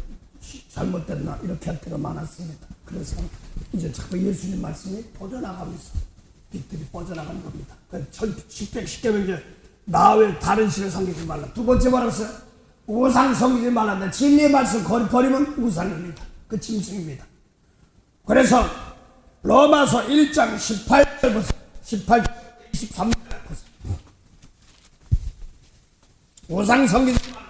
잘못됐나 이렇게 할 때가 많았습니다. 그래서 이제 자꾸 예수님 말씀이 뻗어나가면서 빛들이 뻗어나가는 겁니다. 쉽게 이제 나 외 다른 신을 섬기지 말라. 두 번째 말았어요. 우상 섬기지 말라. 진리의 말씀 버리면 우상입니다. 그 짐승입니다. 그래서 로마서 1장 18절부터 23절 우상 섬기지 말라.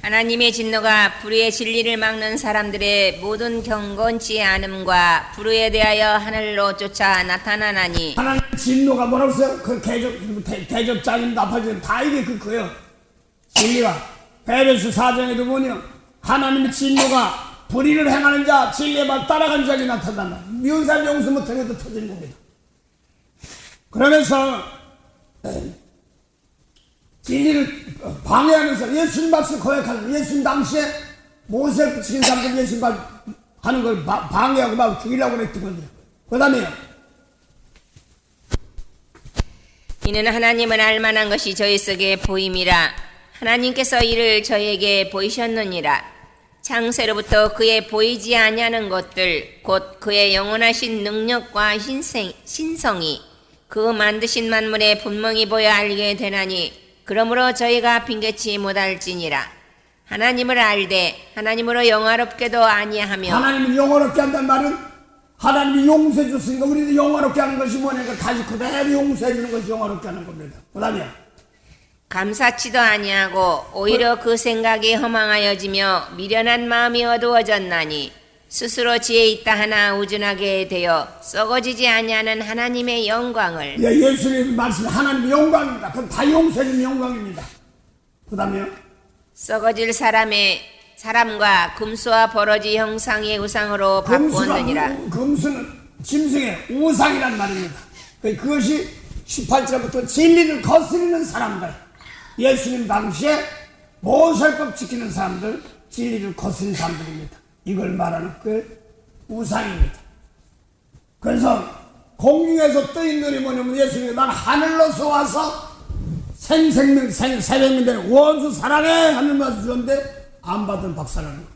하나님의 진노가 불의의 진리를 막는 사람들의 모든 경건치 않음과 불의에 대하여 하늘로 쫓아 나타나나니 하나님 진노가 뭐라고 써요? 그 대접장인 나팔장 다 이게 그거예요. 진리가 베레스 4장에도 보면 하나님의 진노가 불의를 행하는 자 진리의 말 따라가는 자에게 나타난다. 미운사람 용서 못하게도 터지는 겁니다. 그러면서 진리를 방해하면서 예수님 말씀 거역하는 예수님 당시에 모세를 붙이는 사람들 예수님 말 하는 걸 방해하고 막 죽이려고 그랬던 건데 그 다음에요. 이는 하나님은 알만한 것이 저희 속에 보임이라 하나님께서 이를 저에게 보이셨느니라. 창세로부터 그의 보이지 아니하는 것들 곧 그의 영원하신 능력과 신성이 그 만드신 만물에 분명히 보여 알게 되나니 그러므로 저희가 핑계치 못할지니라. 하나님을 알되 하나님으로 영화롭게도 아니하며 하나님을 영화롭게 한다는 말은 하나님이 용서해 줬으니까 우리도 영화롭게 하는 것이 뭐냐니까 다시 그대로 용서해 주는 것이 영화롭게 하는 겁니다. 그 다음에 감사치도 아니하고 오히려 그 생각이 허망하여지며 미련한 마음이 어두워졌나니 스스로 지혜 있다 하나 우준하게 되어 썩어지지 아니하는 하나님의 영광을 예수님 말씀 하나님의 영광입니다. 그건 다 용서해 주는 영광입니다. 그 다음에요. 썩어질 사람과 금수와 버러지 형상의 우상으로 바꾸었느니라. 금수는 짐승의 우상이란 말입니다. 그것이 18절부터 진리를 거스르는 사람들 예수님 당시에 모세법 지키는 사람들 진리를 거스르는 사람들입니다. 이걸 말하는 그 우상입니다. 그래서 공중에서 떠 있는 이 뭐냐면 예수님이 난 하늘로서 와서 새생명 되는 원수 사랑해 하늘로서 주었는데 안 받은 박살나는 거예요.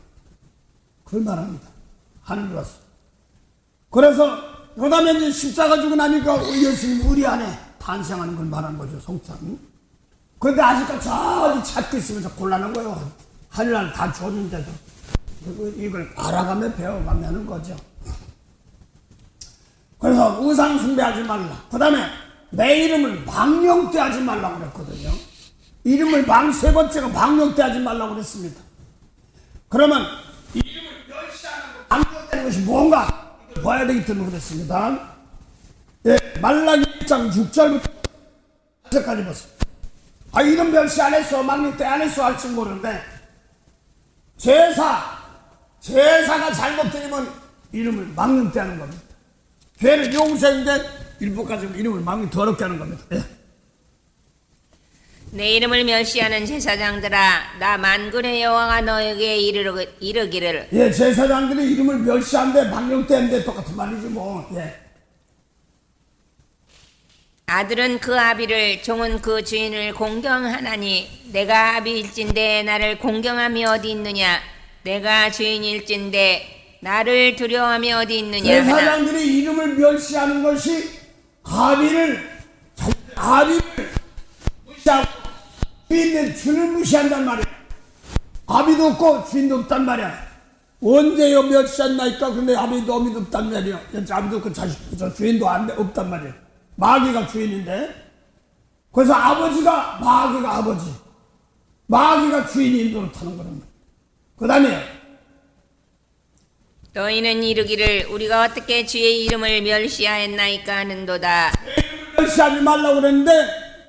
그걸 말합니다. 하늘로서. 그래서 그 다음에 이제 십자가 주고 나니까 예수님 우리 안에 탄생하는 걸 말하는 거죠. 성찬. 그런데 아직까지 저기 찾고 있으면서 곤란한 거예요. 하늘 안에 다 줬는데도. 이걸 알아가며 배워가며 하는 거죠. 그래서 우상 숭배하지 말라. 그 다음에 내 이름을 망령되하지 말라고 그랬거든요. 이름을 세 번째가 망령되하지 말라고 그랬습니다. 그러면 이름을 멸시하는 거 망령되는 것이 뭔가 이걸 봐야 되기 때문에 그랬습니다. 예, 말라기 1장 6절부터 8절까지 보세요. 이름 멸시 안 했어 망령되 안 했어 할지 모르는데 제사가 잘못되면 이름을 망령되 하는 겁니다. 죄를 용서했는데 일부까지 이름을 망령 더럽게 하는 겁니다. 예. 내 이름을 멸시하는 제사장들아 나 만군의 여호와가 너에게 이르기를 예, 제사장들이 이름을 멸시한데 망령되는데 똑같은 말이지 뭐. 예. 아들은 그 아비를 종은 그 주인을 공경하나니 내가 아비일진데 나를 공경함이 어디 있느냐 내가 주인일진데 나를 두려워함이 어디 있느냐 하나 제사장들이 이름을 멸시하는 것이 아비를 무시하고 주인은 주를 무시한단 말이야. 아비도 없고 주인도 없단 말이야. 언제요 멸시한다니까. 근데 아비도 어미도 없단 말이야. 아비도 없고 자식도 주인도 없단 말이야. 마귀가 주인인데. 그래서 아버지가 마귀가 아버지, 마귀가 주인인 노릇하는 거란 말이야. 그 다음에 너희는 이르기를 우리가 어떻게 주의 이름을 멸시하였나이까 하는도다. 멸시하지 말라고 그랬는데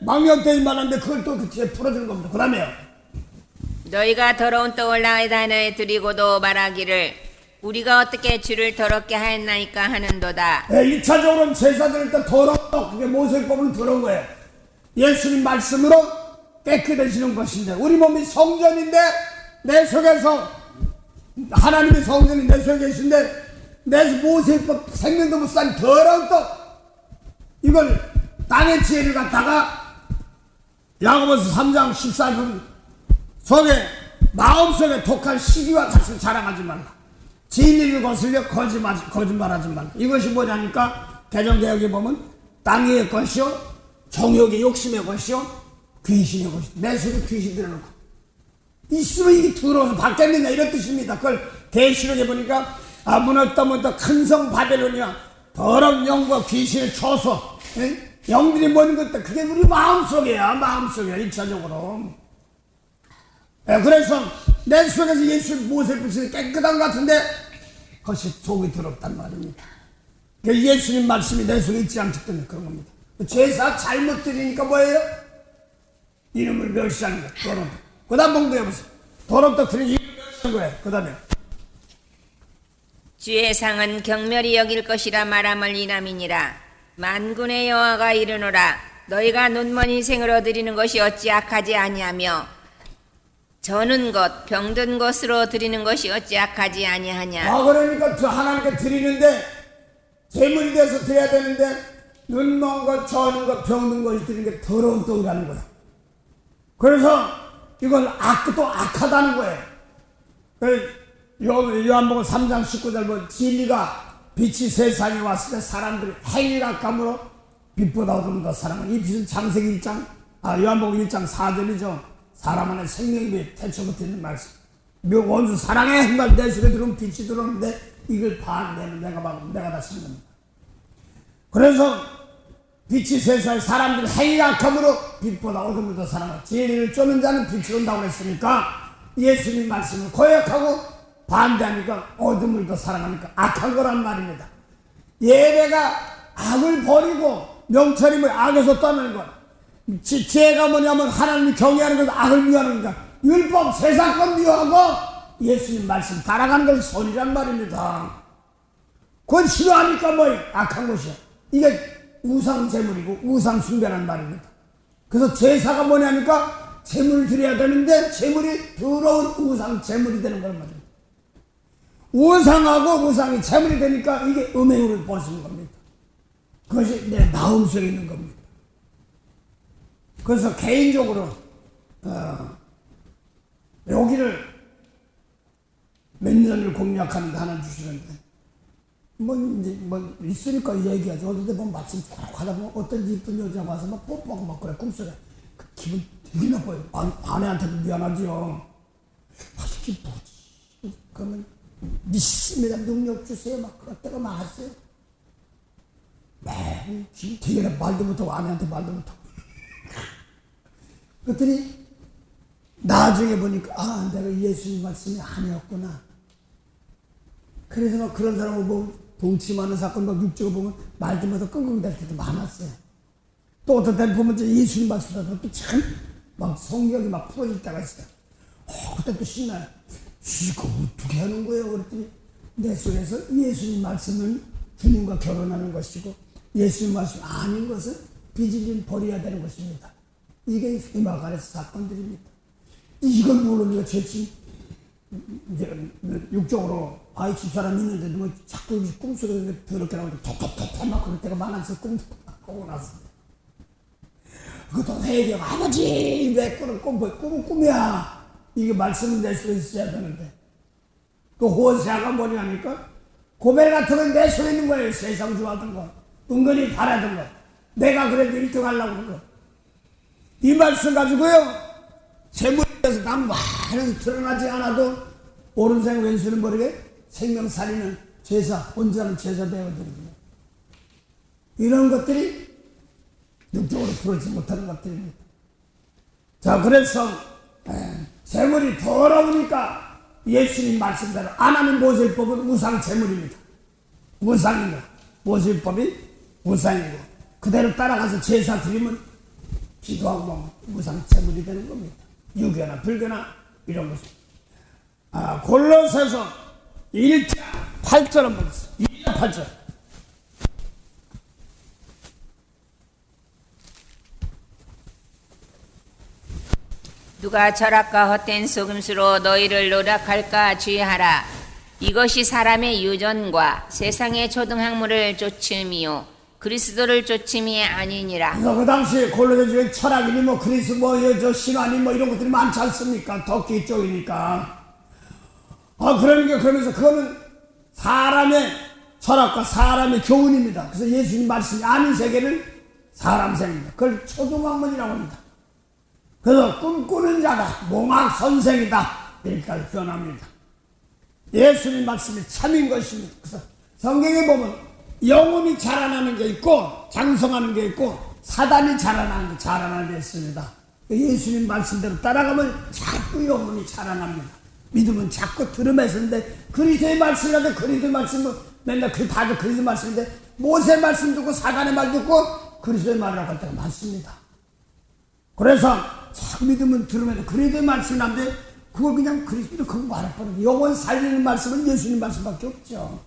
망령되지 말았는데 그걸 또 그 뒤에 풀어주는 겁니다. 그 다음에요. 너희가 더러운 떡을 나의 단에 드리고도 말하기를 우리가 어떻게 주를 더럽게 하였나이까 하는도다. 1차적으로는 제사드릴 일단 더러운 떡, 그게 모세법은 더러운 거예요. 예수님 말씀으로 깨끗해지는 것인데 우리 몸이 성전인데 내 속에서 하나님의 성전이 내 속에 계신데 내 모세법 생명도 못 산 더러운 떡, 이걸 땅의 지혜를 갖다가 야고보서 3장 14절 속에 마음속에 독한 시기와 같이 자랑하지 말라. 진리를 거슬려 거짓말하지 말라. 이것이 뭐냐니까 개정개혁에 보면 땅의 것이요 정욕의 욕심의 것이요 귀신의 것이요. 내 속에 귀신 들어놓고 있으면 이게 더러워서 받겠느냐 이런 뜻입니다. 그걸 계시록에 보니까 무너졌다 큰 성 바벨론이야 더러운 영과 귀신의 초소, 영들이 모는 것들 그게 우리 마음속이야. 마음속이야 1차적으로. 그래서 내 속에서 예수 모세빛이 깨끗한 것 같은데 그것이 속이 더럽단 말입니다. 예수님 말씀이 내 속에 있지 않기 때문에 그런 겁니다. 제사 잘못 드리니까 뭐예요? 이름을 멸시하는 거예요. 더러운. 그 다음 봉도해보세요. 더럽다 드리니 이름을 멸시하는 거예요. 그 다음에 주의 상은 경멸히 여길 것이라 말함을 이남이니라. 만군의 여호와가 이르노라. 너희가 눈먼 인생으로 드리는 것이 어찌 악하지 아니하며 저는 것 병든 것으로 드리는 것이 어찌 악하지 아니하냐. 그러니까 하나님께 드리는데 제물이 돼서 드려야 되는데 눈먼 것, 저는 것, 병든 것이 드리는 게 더러운 떡이라는 거야. 그래서 이건 또 악하다는 거예요. 요한복음 3장 19절 보면 진리가 빛이 세상에 왔을 때 사람들이 행위락감으로 빛보다 어둠을 더 사랑하는 이 빛은 창세기 1장 요한복음 1장 4절이죠. 사람 안에 생명이 태초부터 있는 말씀. 원수 사랑해 한말 내 속에 들어오면 빛이 들어오는데 이걸 반대는 내가 다 쓴 겁니다. 그래서 빛이 세상에 사람들이 행위락함으로 빛보다 어둠을 더 사랑하고 진리를 쫓는 자는 빛이 온다고 했으니까 예수님 말씀을 고역하고 반대하니까 어둠을 더 사랑하니까 악한 거란 말입니다. 예배가 악을 버리고 명철임을 악에서 떠나는 것. 지혜가 뭐냐면 하나님이 경외하는 것을 악을 미워하는 거니까 율법 세상권 미워하고 예수님 말씀 따라가는 것이 선이란 말입니다. 그건 싫어하니까 뭐 악한 것이야. 이게 우상 제물이고 우상 숭배란 말입니다. 그래서 제사가 뭐냐니까 제물을 드려야 되는데 제물이 더러운 우상 제물이 되는 거란 말입니다. 우상하고 우상이 제물이 되니까 이게 음행으로 벗는 겁니다. 그것이 내 마음속에 있는 겁니다. 그래서 개인적으로 여기를 몇 년을 공략하는데 하나 주시는데 뭐 있으니까 얘기하죠. 어디 보면 마침 쭉 하다 보면 어떤 이쁜 여자가 와서 막 뽀뽀하고 막 그래 꿈속에 그 기분 되게 나빠요. 아내한테도 미안하죠. 이게 뭐지? 그러면 믿습니다. 능력 주세요. 막 그럴 때가 많았어요. 매우 되게 말도 못하고 아내한테 말도 못하고. 그랬더니 나중에 보니까 내가 예수님 말씀이 아니었구나. 그래서 막 그런 사람을 뭐 동침하는 사건 막 육적으로 보면 말도 못하고 끙끙댈 때도 많았어요. 또 어떤 때는 보면 예수님 말씀하다 또 참 막 성경이 막 풀어질 때가 있어요. 그때 또 신나요. 이거 어떻게 하는 거예요? 그랬더니 내 속에서 예수님 말씀은 주님과 결혼하는 것이고 예수님 말씀 아닌 것은 비질린 버려야 되는 것입니다. 이게 이마가에서 사건들입니다. 이걸 모르니까 제치 이제 육적으로 집사람이 있는데도 뭐 자꾸 꿈속에 더럽게 나오고 톡톡톡 막 그럴 때가 많아서 꿈도 꾸고 났습니다. 그것도 회개하고 아버지 왜 꿈은 꿈이야. 이게 말씀을 낼 수 있어야 되는데 그 호세아가 뭐냐니까 고멜 같은 건 내 손에 있는 거예요. 세상 좋아하던 거 은근히 바라던 거 내가 그래도 1등 하려고 그런 거. 이 말씀 가지고요 재물에 대해서 난 많이 드러나지 않아도 오른손 왼손은 모르게 생명 살리는 제사 온전한 제사 되어드립니다. 이런 것들이 육적으로 풀어지지 못하는 것들입니다. 자, 그래서 재물이 더러우니까 예수님 말씀대로 안 하는 모질법은 우상 재물입니다. 우상입니다. 모질법이 우상이고 그대로 따라가서 제사 드리면 기도하고 우상 재물이 되는 겁니다. 유교나 불교나 이런 것이. 골로새서 1장 8절 한번 보세요. 2장 8절. 누가 철학과 헛된 속임수로 너희를 노력할까 주의하라. 이것이 사람의 유전과 세상의 초등학문을 쫓음이요 그리스도를 쫓음이 아니니라. 그래서 그 당시 골로새 중에 철학이니 뭐 그리스 저 신화니 뭐 이런 것들이 많지 않습니까? 터키 쪽이니까. 그러면서 그거는 사람의 철학과 사람의 교훈입니다. 그래서 예수님 말씀이 아닌 세계는 사람 세계입니다. 그걸 초등학문이라고 합니다. 그래서 꿈꾸는 자다, 몽학 선생이다 이렇게 표현합니다. 예수님 말씀이 참인 것입니다. 그래서 성경에 보면 영혼이 자라나는 게 있고 장성하는 게 있고 사단이 자라나는 게 있습니다. 예수님 말씀대로 따라가면 자꾸 영혼이 자라납니다. 믿음은 자꾸 들으면서 있는데 그리스도의 말씀이라도 그리스도의 말씀은 맨날 다들 그리스도의 말씀인데 모세 말씀 듣고 사단의 말 듣고 그리스도의 말이라고 할 때가 많습니다. 그래서 자꾸 믿음은 들으면 그리스도의 말씀이 나는데 그걸 그냥 그리스도로 그거 말해버려요. 영혼 살리는 말씀은 예수님 말씀밖에 없죠.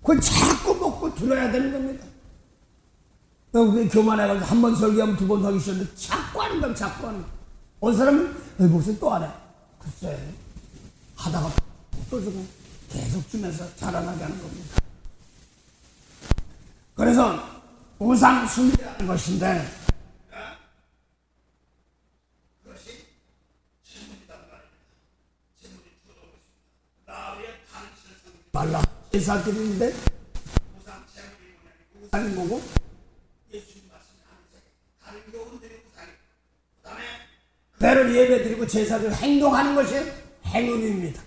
그걸 자꾸 먹고 들어야 되는 겁니다. 여기 교만해가지고 한 번 설교하면 두 번 하기 싫은데 자꾸 하는 거야. 자꾸 하는 거야. 어느 사람은 목사님 또 안 해. 글쎄 하다가 또 주고 계속 주면서 자라나게 하는 겁니다. 그래서 우상 숭배라는 것인데 그것이 재물이란 말입니다. 재물이 들어오고 있습니다. 나 위에 다른 신을 말라. 제사 드리는데 우상 재물이 뭐냐면 우상이 뭐고 예수님 말씀이 아니죠. 다른 교훈들이 우상이고 그 다음에 그대로 예배 드리고 제사를 행동하는 것이 행음입니다.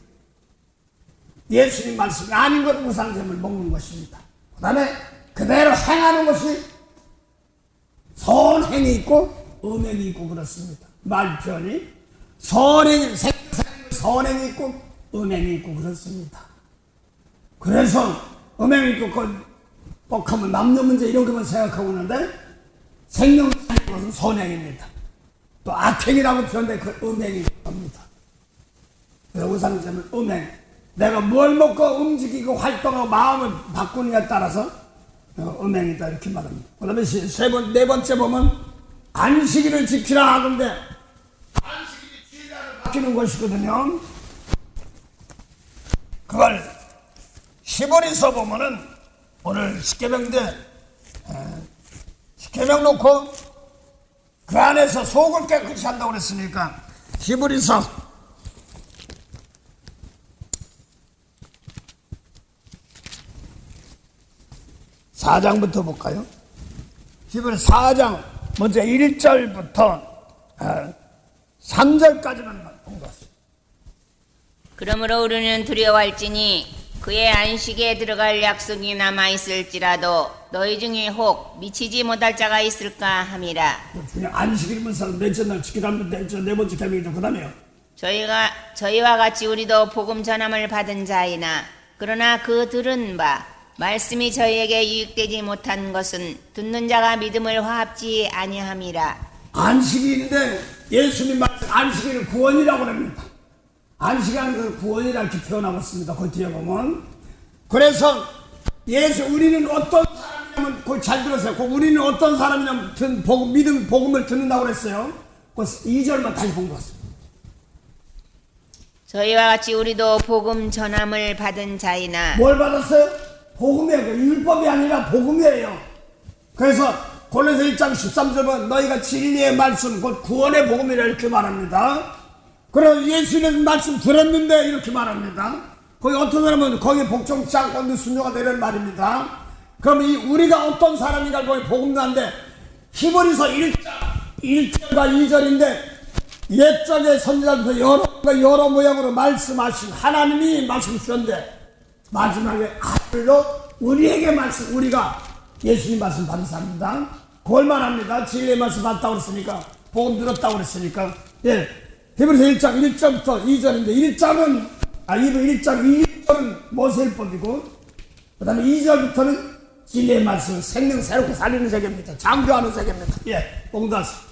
예수님 말씀이 아닌 것 우상잼을 먹는 것입니다. 그 다음에 그대로 행하는 것이 선행이 있고 음행이 있고 그렇습니다. 말 표현이 선행이 있고 음행이 있고 그렇습니다. 그래서 음행이 있고 뻑하면 남는 문제 이런 것만 생각하고 있는데 생명 살리는 것은 선행입니다. 또 악행이라고 표현돼 그 음행이 겁니다. 그래서 우상잼은 음행. 내가 뭘 먹고 움직이고 활동하고 마음을 바꾸느냐에 따라서 음행이다 이렇게 말합니다. 그 다음에 네 번째 보면 안식일을 지키라 하는데 안식일이 주일날을 바뀌는 것이거든요. 그걸 히브리서 보면은 오늘 십계명인데 십계명 놓고 그 안에서 속을 깨끗이 한다고 그랬으니까 히브리서 4장부터 볼까요? 히브리서 4장 먼저 1절부터 3절까지만 본 것입니다. 그러므로 우리는 두려워할지니 그의 안식에 들어갈 약속이 남아있을지라도 너희 중에 혹 미치지 못할 자가 있을까 함이라. 그냥 안식일이면 사람 넷째 날 지키라면 네 번째 계명이죠. 그 다음에요. 저희와 같이 우리도 복음 전함을 받은 자이나 그러나 그 들은 바 말씀이 저희에게 유익되지 못한 것은 듣는 자가 믿음을 화합지 아니함이라. 안식일인데 예수님 말씀 안식일을 구원이라고 합니다. 안식하는 걸 구원이라 이렇게 표현하고 있습니다. 그 뒤에 보면 그래서 우리는 어떤 사람이냐면 그걸 잘 들으세요. 우리는 어떤 사람이냐면 복음을 듣는다고 그랬어요. 그 2절만 다시 본 것 같습니다. 저희와 같이 우리도 복음 전함을 받은 자이나. 뭘 받았어요? 복음이에요. 율법이 아니라 복음이에요. 그래서 골로새 1장 13절은 너희가 진리의 말씀 곧 구원의 복음이라 이렇게 말합니다. 그럼 예수님 말씀 들었는데 이렇게 말합니다. 거기 어떤 사람은 거기에 복종치 않고 순종가 되는 말입니다. 그럼 우리가 어떤 사람인가 거기 복음도 한데 히브리서 1장과 2절인데 옛적의 선지자부터 여러 모양으로 말씀하신 하나님이 말씀 주셨는데 마지막에 아들로 우리에게 말씀, 우리가 예수님 말씀 받은 사람입니다. 그걸 말합니다. 진리의 말씀 받았다고 그랬으니까, 복음 들었다고 그랬으니까. 예. 히브리서 1장 1절부터 2절인데 1장 2절은 모세율법이고 그 다음에 2절부터는 진리의 말씀, 생명 새롭게 살리는 세계입니다. 창조하는 세계입니다. 예. 봉다스.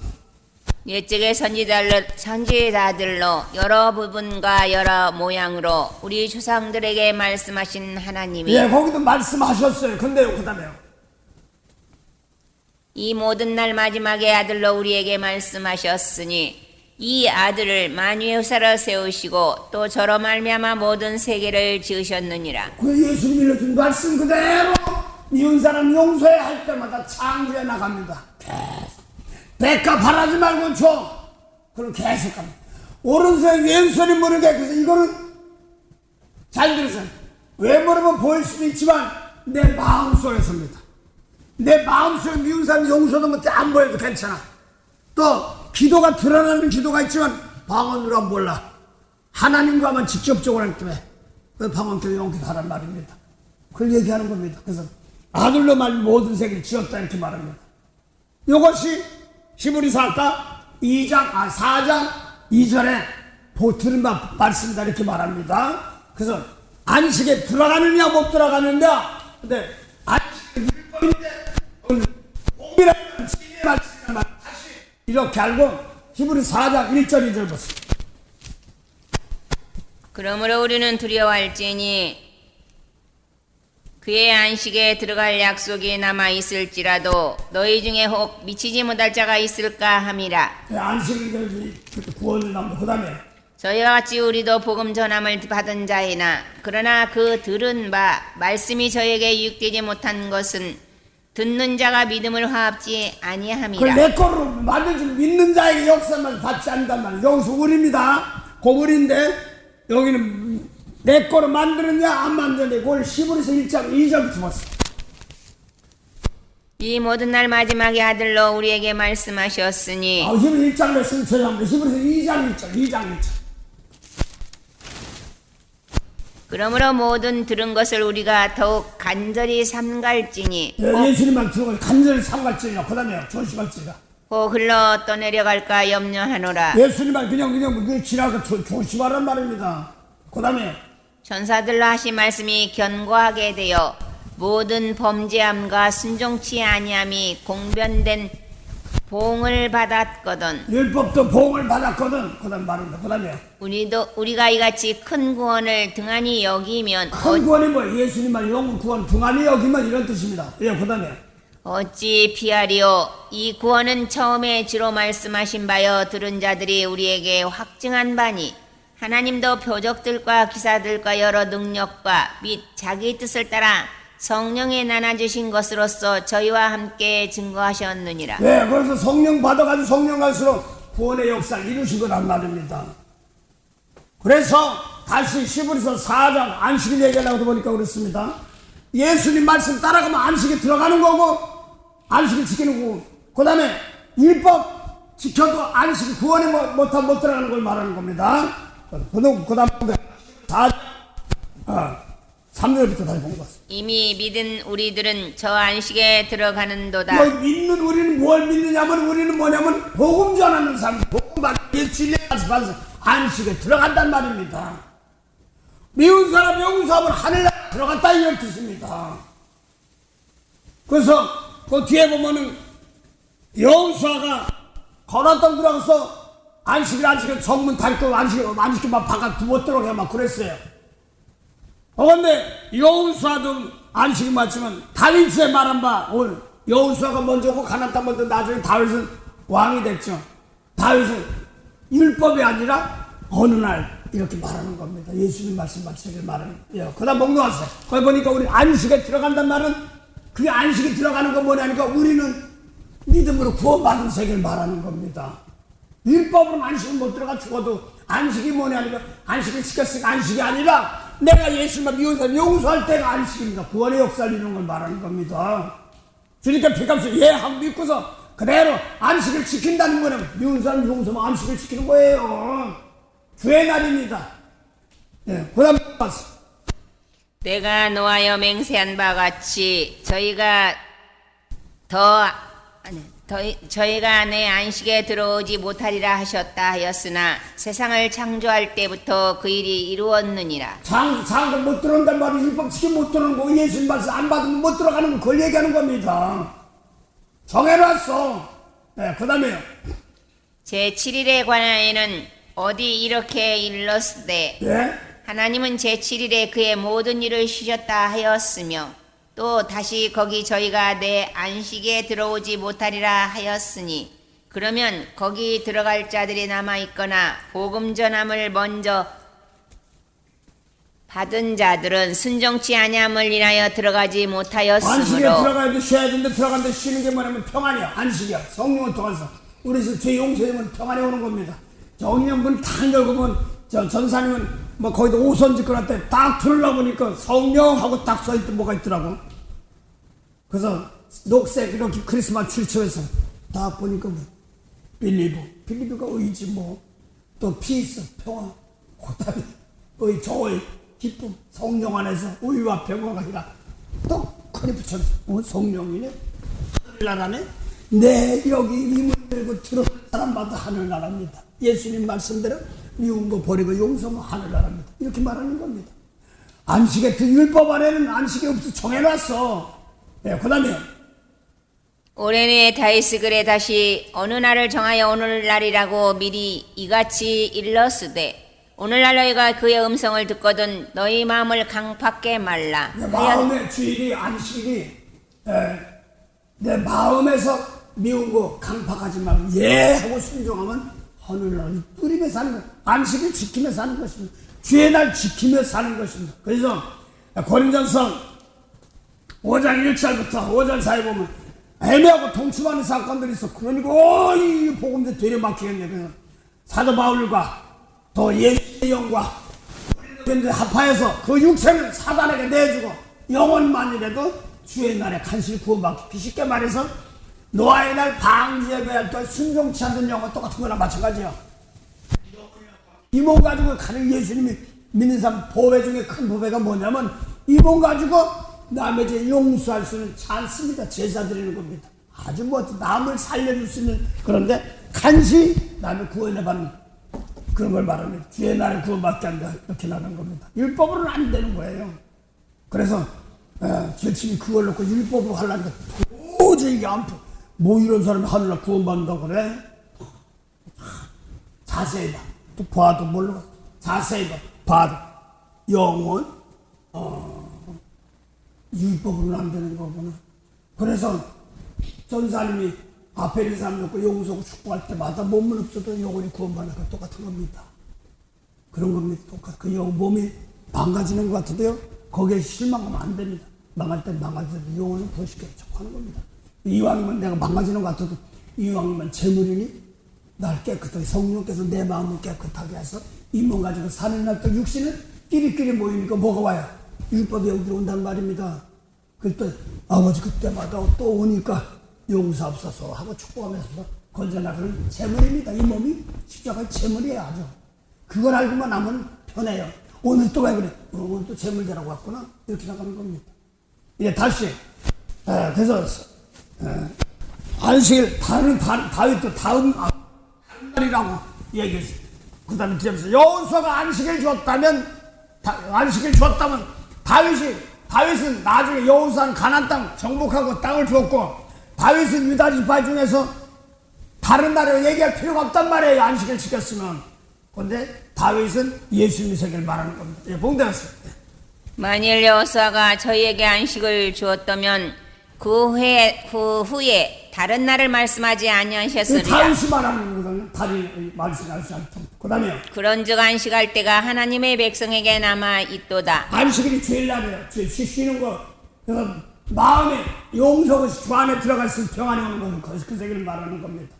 옛적의 선지자들로 여러 부분과 여러 모양으로 우리 조상들에게 말씀하신 하나님이 예, 거기도 말씀하셨어요. 근데 그 다음에요. 이 모든 날 마지막에 아들로 우리에게 말씀하셨으니 이 아들을 만유사로 세우시고 또 저로 말미암아 모든 세계를 지으셨느니라. 그 예수님이 일러준 말씀 그대로 미운 사람 용서해야 할 때마다 창조해 나갑니다. 계속. 백화 바라지 말고 줘. 그럼 계속 갑니다. 오른손에 왼손이 모르게. 그래서 이거는 잘 들으세요. 외모로는 보일 수도 있지만 내 마음속에서입니다. 내 마음속에 미운 사람 용서도 안 보여도 괜찮아. 또 기도가 드러나는 기도가 있지만 방언으로 하면 몰라. 하나님과만 직접적으로 하기 때문에 그 방언교회 용기하란 말입니다. 그걸 얘기하는 겁니다. 그래서 아들로 말 모든 세계를 지었다 이렇게 말합니다. 이것이 히브리서 아까 4장 2절에 들은 말씀이다 이렇게 말합니다. 그래서 안식에 들어가느냐 못 들어가느냐. 근데 안식에 율법인데 복이라는 진리의 말씀을 다시 이렇게 알고 히브리서 4장 1절 2절 보세요. 그러므로 우리는 두려워할지니 그의 안식에 들어갈 약속이 남아 있을지라도 너희 중에 혹 미치지 못할 자가 있을까 함이라. 안식이 구원을 남도 그 다음에 저희와 같이 우리도 복음 전함을 받은 자이나 그러나 그 들은 바 말씀이 저에게 유익되지 못한 것은 듣는 자가 믿음을 화합지 아니함이라. 내 거로 만들지 믿는 자에게 역사만 받지 않는단 말이에요. 여기서 우리입니다. 고물인데 여기는 내 거로 만드느냐 안 만드느냐. 그걸 히브리서 1장 2절부터 봤어요. 이 모든 날 마지막에 아들로 우리에게 말씀하셨으니 히브리서 1장 말씀 죄송합니다. 히브리서 2장 1절. 그러므로 모든 들은 것을 우리가 더욱 간절히 삼갈지니 예수님만 들어가 간절히 삼갈지니라. 그 다음에 조심할지니라. 흘러 떠내려갈까 염려하노라. 예수님만 그냥 지나가 조심하란 말입니다. 그 다음에 전사들로 하신 말씀이 견고하게 되어 모든 범죄함과 순종치 아니함이 공변된 보응을 받았거든. 율법도 보응을 받았거든. 그 다음 말입니다. 그 다음에 우리가 이같이 큰 구원을 등한히 여기면 큰 구원이 뭐 예수님만 영구 구원 등한히 여기면 이런 뜻입니다. 예, 그 다음에 어찌 피하리요. 이 구원은 처음에 주로 말씀하신 바여 들은 자들이 우리에게 확증한 바니 하나님도 표적들과 기사들과 여러 능력과 및 자기 뜻을 따라 성령에 나눠주신 것으로서 저희와 함께 증거하셨느니라. 네, 그래서 성령 받아가지고 성령 갈수록 구원의 역사를 이루신 거란 말입니다. 그래서 다시 히브리서 4장 안식일 얘기하려고 보니까 그렇습니다. 예수님 말씀 따라가면 안식에 들어가는 거고 안식을 지키는 거고 그 다음에 율법 지켜도 안식이 구원에 못 들어가는 걸 말하는 겁니다. 그 다음에 3절부터 다시 본 것 같습니다. 이미 믿은 우리들은 저 안식에 들어가는도다. 믿는 우리는 뭘 믿느냐면 우리는 뭐냐면 복음 전하는 사람, 복음 받는 진리의 말씀 받는 사람 안식에 들어간단 말입니다. 미운 사람 용서하면 하늘나라 들어갔다 이런 뜻입니다. 그래서 그 뒤에 보면은 여호수아가 가나안 땅 들어가서 안식일 성문 닫고 안식일만 바깥 못 들어오게 막 그랬어요. 근데 여호수아도 안식일 맞지만 다윗의 말한 바 오늘 여호수아가 먼저 오고 가나안 땅 먼저 나중에 다윗은 왕이 됐죠. 다윗은 율법이 아니라 어느 날 이렇게 말하는 겁니다. 예수님 말씀 마치길 말하는. 그 다음 목록하세요. 거기 보니까 우리 안식에 들어간단 말은 그게 안식에 들어가는 건 뭐냐니까 우리는 믿음으로 구원받은 세계를 말하는 겁니다. 율법으로는 안식을 못 들어가 죽어도 안식이 뭐냐 하니까 안식을 시켰으니까 안식이 아니라 내가 예수님을 미운 사람 용서할 때가 안식입니다. 구원의 역사를 이루는 걸 말하는 겁니다. 주님께 피값을 하고 믿고서 그대로 안식을 지킨다는 거는 미운 사람 용서하면 안식을 지키는 거예요. 주의 날입니다. 그 다음 내가 노하여 맹세한 바 같이 저희가 내 안식에 들어오지 못하리라 하셨다 하였으나 세상을 창조할 때부터 그 일이 이루었느니라. 장도 못 들어온단 말이에요. 율법 지키면 못 들어오는 거, 예수님 말씀 안 받으면 못 들어가는 거, 그걸 얘기하는 겁니다. 정해놨어. 그 다음에요. 제7일에 관하여는 어디 이렇게 일렀으되 하나님은 제7일에 그의 모든 일을 쉬셨다 하였으며 또 다시 거기 저희가 내 안식에 들어오지 못하리라 하였으니 그러면 거기 들어갈 자들이 남아있거나 복음 전함을 먼저 받은 자들은 순종치 아니함을 인하여 들어가지 못하였으므로 안식에 들어가야 돼, 쉬어야 되는데 들어가는데 쉬는 게 뭐냐면 평안이야. 안식이야. 성령을 통해서 우리 죄 용서되면 평안이 오는 겁니다. 정령 문 탁 열고 보면 전사님은 뭐 거기다 오선 짓거나 때 딱 들으려고 보니까 성령하고 딱 써있던 뭐가 있더라고. 그래서 녹색 이렇게 크리스마스 출처에서 딱 보니까 뭐 빌리브가 의지 또 피스 평화 그다음에 조의 기쁨 성령 안에서 의와 평화가 아니라 떡하니 붙여서 성령이네. 하늘나라네. 여기 이문 열고 들어오는 사람마다 하늘나라입니다. 예수님 말씀대로 미운 거 버리고 용서하면 하늘나라입니다. 이렇게 말하는 겁니다. 안식의 그 율법 안에는 안식이 없어 정해놨어. 그 다음에 올해내 다윗의 글에 다시 어느 날을 정하여 오늘날이라고 미리 이같이 일렀으되 오늘날 너희가 그의 음성을 듣거든 너희 마음을 강팍게 말라. 마음의 주일이 안식이 내 마음에서 미운 거 강팍하지 말고 하고 순종하면 하늘나라 뿌리며 사는 것, 안식을 지키며 사는 것입니다. 주의 날 지키며 사는 것입니다. 그래서 고린전서 5장 1절부터 5절 사이에 보면 애매하고 동침하는 사건들이 있어. 그러니까 이 복음도 되려 막히겠네. 그래서 사도 바울과 또 예수의 영과 합하여서 그 육체를 사단에게 내주고 영혼만이라도 주의 날에 간신히 구원받기. 쉽게 말해서 노아의 날 방주예배할 때 순종치 않는 영혼 똑같은 거랑 마찬가지야. 이 몸 가지고 가는 예수님이 믿는 사람 보배 중에 큰 보배가 뭐냐면 이 몸 가지고 남의 죄 용서할 수는 않습니다. 제사 드리는 겁니다. 아주 남을 살려줄 수 있는. 그런데 간신히 남을 구원해받는 그런 걸 말합니다. 주의 날에 구원받게 한다 이렇게 나는 겁니다. 율법으로는 안 되는 거예요. 그래서 열심히 그걸 놓고 율법으로 하려니까 도저히 이게 안 돼. 이런 사람이 하늘날 구원받는다고 그래? 자세히 봐. 또 봐도 몰라. 자세히 봐도 영혼 율법으로는 안 되는 거구나. 그래서 전사님이 앞에 있는 사람 놓고 용서하고 축복할 때마다 몸은 없어도 영혼이 구원받는 거 똑같은 겁니다. 그런 겁니다. 똑같은 그 몸이 망가지는 것 같아도요. 거기에 실망하면 안 됩니다. 망할 때 망가져도 영혼은 더 쉽게 척하는 겁니다. 이왕이면 내가 망가지는 것 같아도 이왕이면 재물이니 날 깨끗하게 성령께서 내 마음을 깨끗하게 해서 이 몸 가지고 사는 날 또 육신은 끼리끼리 모이니까 뭐가 와요? 율법이 여기 들어온단 말입니다. 그때 아버지 그때마다 또 오니까 용서하옵소서 하고 축복하면서 건져나가는 재물입니다. 이 몸이 십자가의 재물이에요. 아주 그걸 알고만 나면 편해요. 오늘 또 왜 그래? 오늘 또 재물 되라고 왔구나. 이렇게 나가는 겁니다. 이제 다시 그래서 안식일 다윗도 다음 날이라고 얘기했어요. 그 다음에 뒤에서 여호수아가 안식일 줬다면 다윗은 나중에 여호수아는 가나안 땅 정복하고 땅을 주었고 다윗은 유다 지파 중에서 다른 나라로 얘기할 필요가 없단 말이에요. 안식일 지켰으면. 그런데 다윗은 예수님의 세계를 말하는 겁니다. 예, 봉대했어요. 만일 여호수아가 저희에게 안식을 주었다면 그 후에 다른 날을 말씀하지 아니하셨으리라. 다윗이 말하는 거거든요. 다른 말씀하지 않던. 그 다음에 그런즉 안식할 때가 하나님의 백성에게 남아 있도다. 안식일이 주일날이에요. 쉬는 거. 그래서 마음에 용서가 주 안에 들어가 있으면 평안이 오는 것은 그 세계를 말하는 겁니다.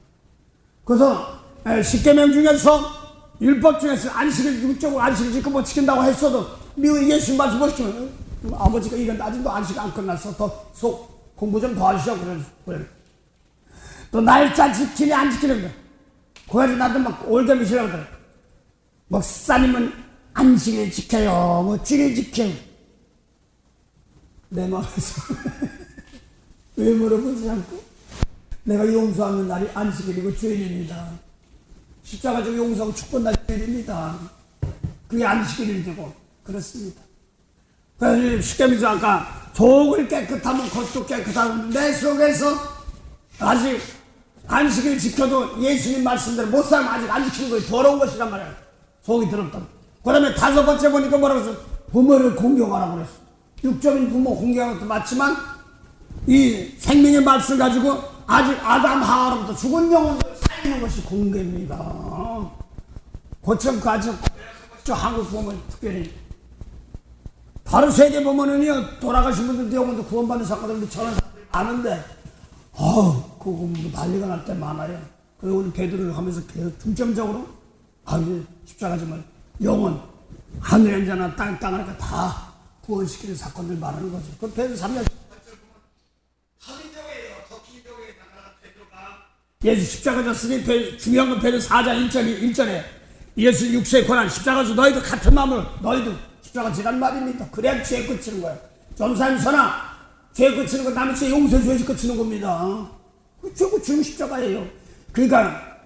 그래서 십계명 중에서 율법 중에서 안식을 육적으로 안식을 지켜 못 지킨다고 했어도 미국 예수님 말씀 보시면 아버지가 이건 아직도 안식 안 끝났어. 더 속 공부 좀 더 하시오. 그래. 또 날짜 지키니 안 지키는 거. 그래서 나도 막 올게 미시라고 그래. 목사님은 안식일 지켜요. 뭐 주일 지켜요. 내 마음에서 왜 물어보지 않고 내가 용서하는 날이 안식일이고 주일입니다. 십자가 지고 용서하고 축복날 주일입니다. 그게 안식일이 되고 그렇습니다. 그래서 십계명에서 아까 속을 깨끗하면 겉도 깨끗하면 내 속에서 아직 안식일 지켜도 예수님 말씀대로 못 살면 아직 안 지키는 거예요. 더러운 것이란 말이에요. 속이 더럽다. 그 다음에 다섯 번째 보니까 뭐라고 했어? 부모를 공경하라고 그랬어. 육적인 부모 공경하는 것도 맞지만 이 생명의 말씀 가지고 아직 아담 하와로부터 죽은 영혼을 살리는 것이 공경입니다. 고참 가지고 한국 보면 특별히 다른 세계 보면은요 돌아가신 분들도 영혼도 구원받는 사건들도 저런 사람들이 많은데 그거 뭐 난리가 날 때 많아요. 그리고 우리 베드로를 하면서 계속 중점적으로 십자가지만 영혼 하늘에 앉아나 땅에 하니까 다 구원시키는 사건들 말하는 거죠. 그 베드로 3년 터빈교회예요. 터빈교회에 나가는 베드로가 예수 십자가 졌으니 중요한 건 베드로 4장 1절에 예수 육체의 고난 십자가에서 너희도 같은 마음으로 너희도 십자가 지란 말입니다. 그래야 죄 끝이는 거예요. 전사님 선아 죄 끝이는 건 남의 죄 용서해 줘야지 끝이는 겁니다. 그 최고 중 십자가예요. 그러니까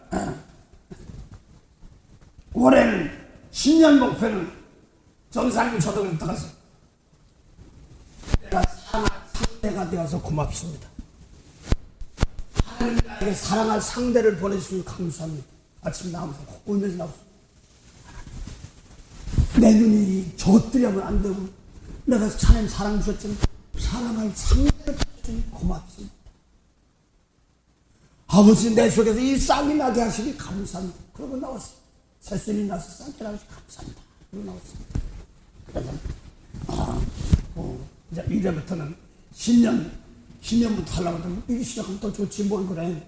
올해는 신년 목표는 전사님 저도 그랬다가서 내가 사랑할 상대가 되어서 고맙습니다. 하나님 나에게 사랑할 상대를 보내주시면 감사합니다. 아침 나오면서 울면서 나왔어. 내 눈이 저것들이하면 안 되고 내가 하나님 사랑 주셨지만 사랑할 상대를 주시니 고맙습니다. 아버지 내 속에서 이 싹이 나게 하시니 감사합니다. 그러고 나왔어요. 새순이 나서 싹이 나서 감사합니다. 그러고 나왔어요. 그래서 이제 이제부터는 신년부터 하려고 하면 이게 시작하면 또 좋지 뭘 그래.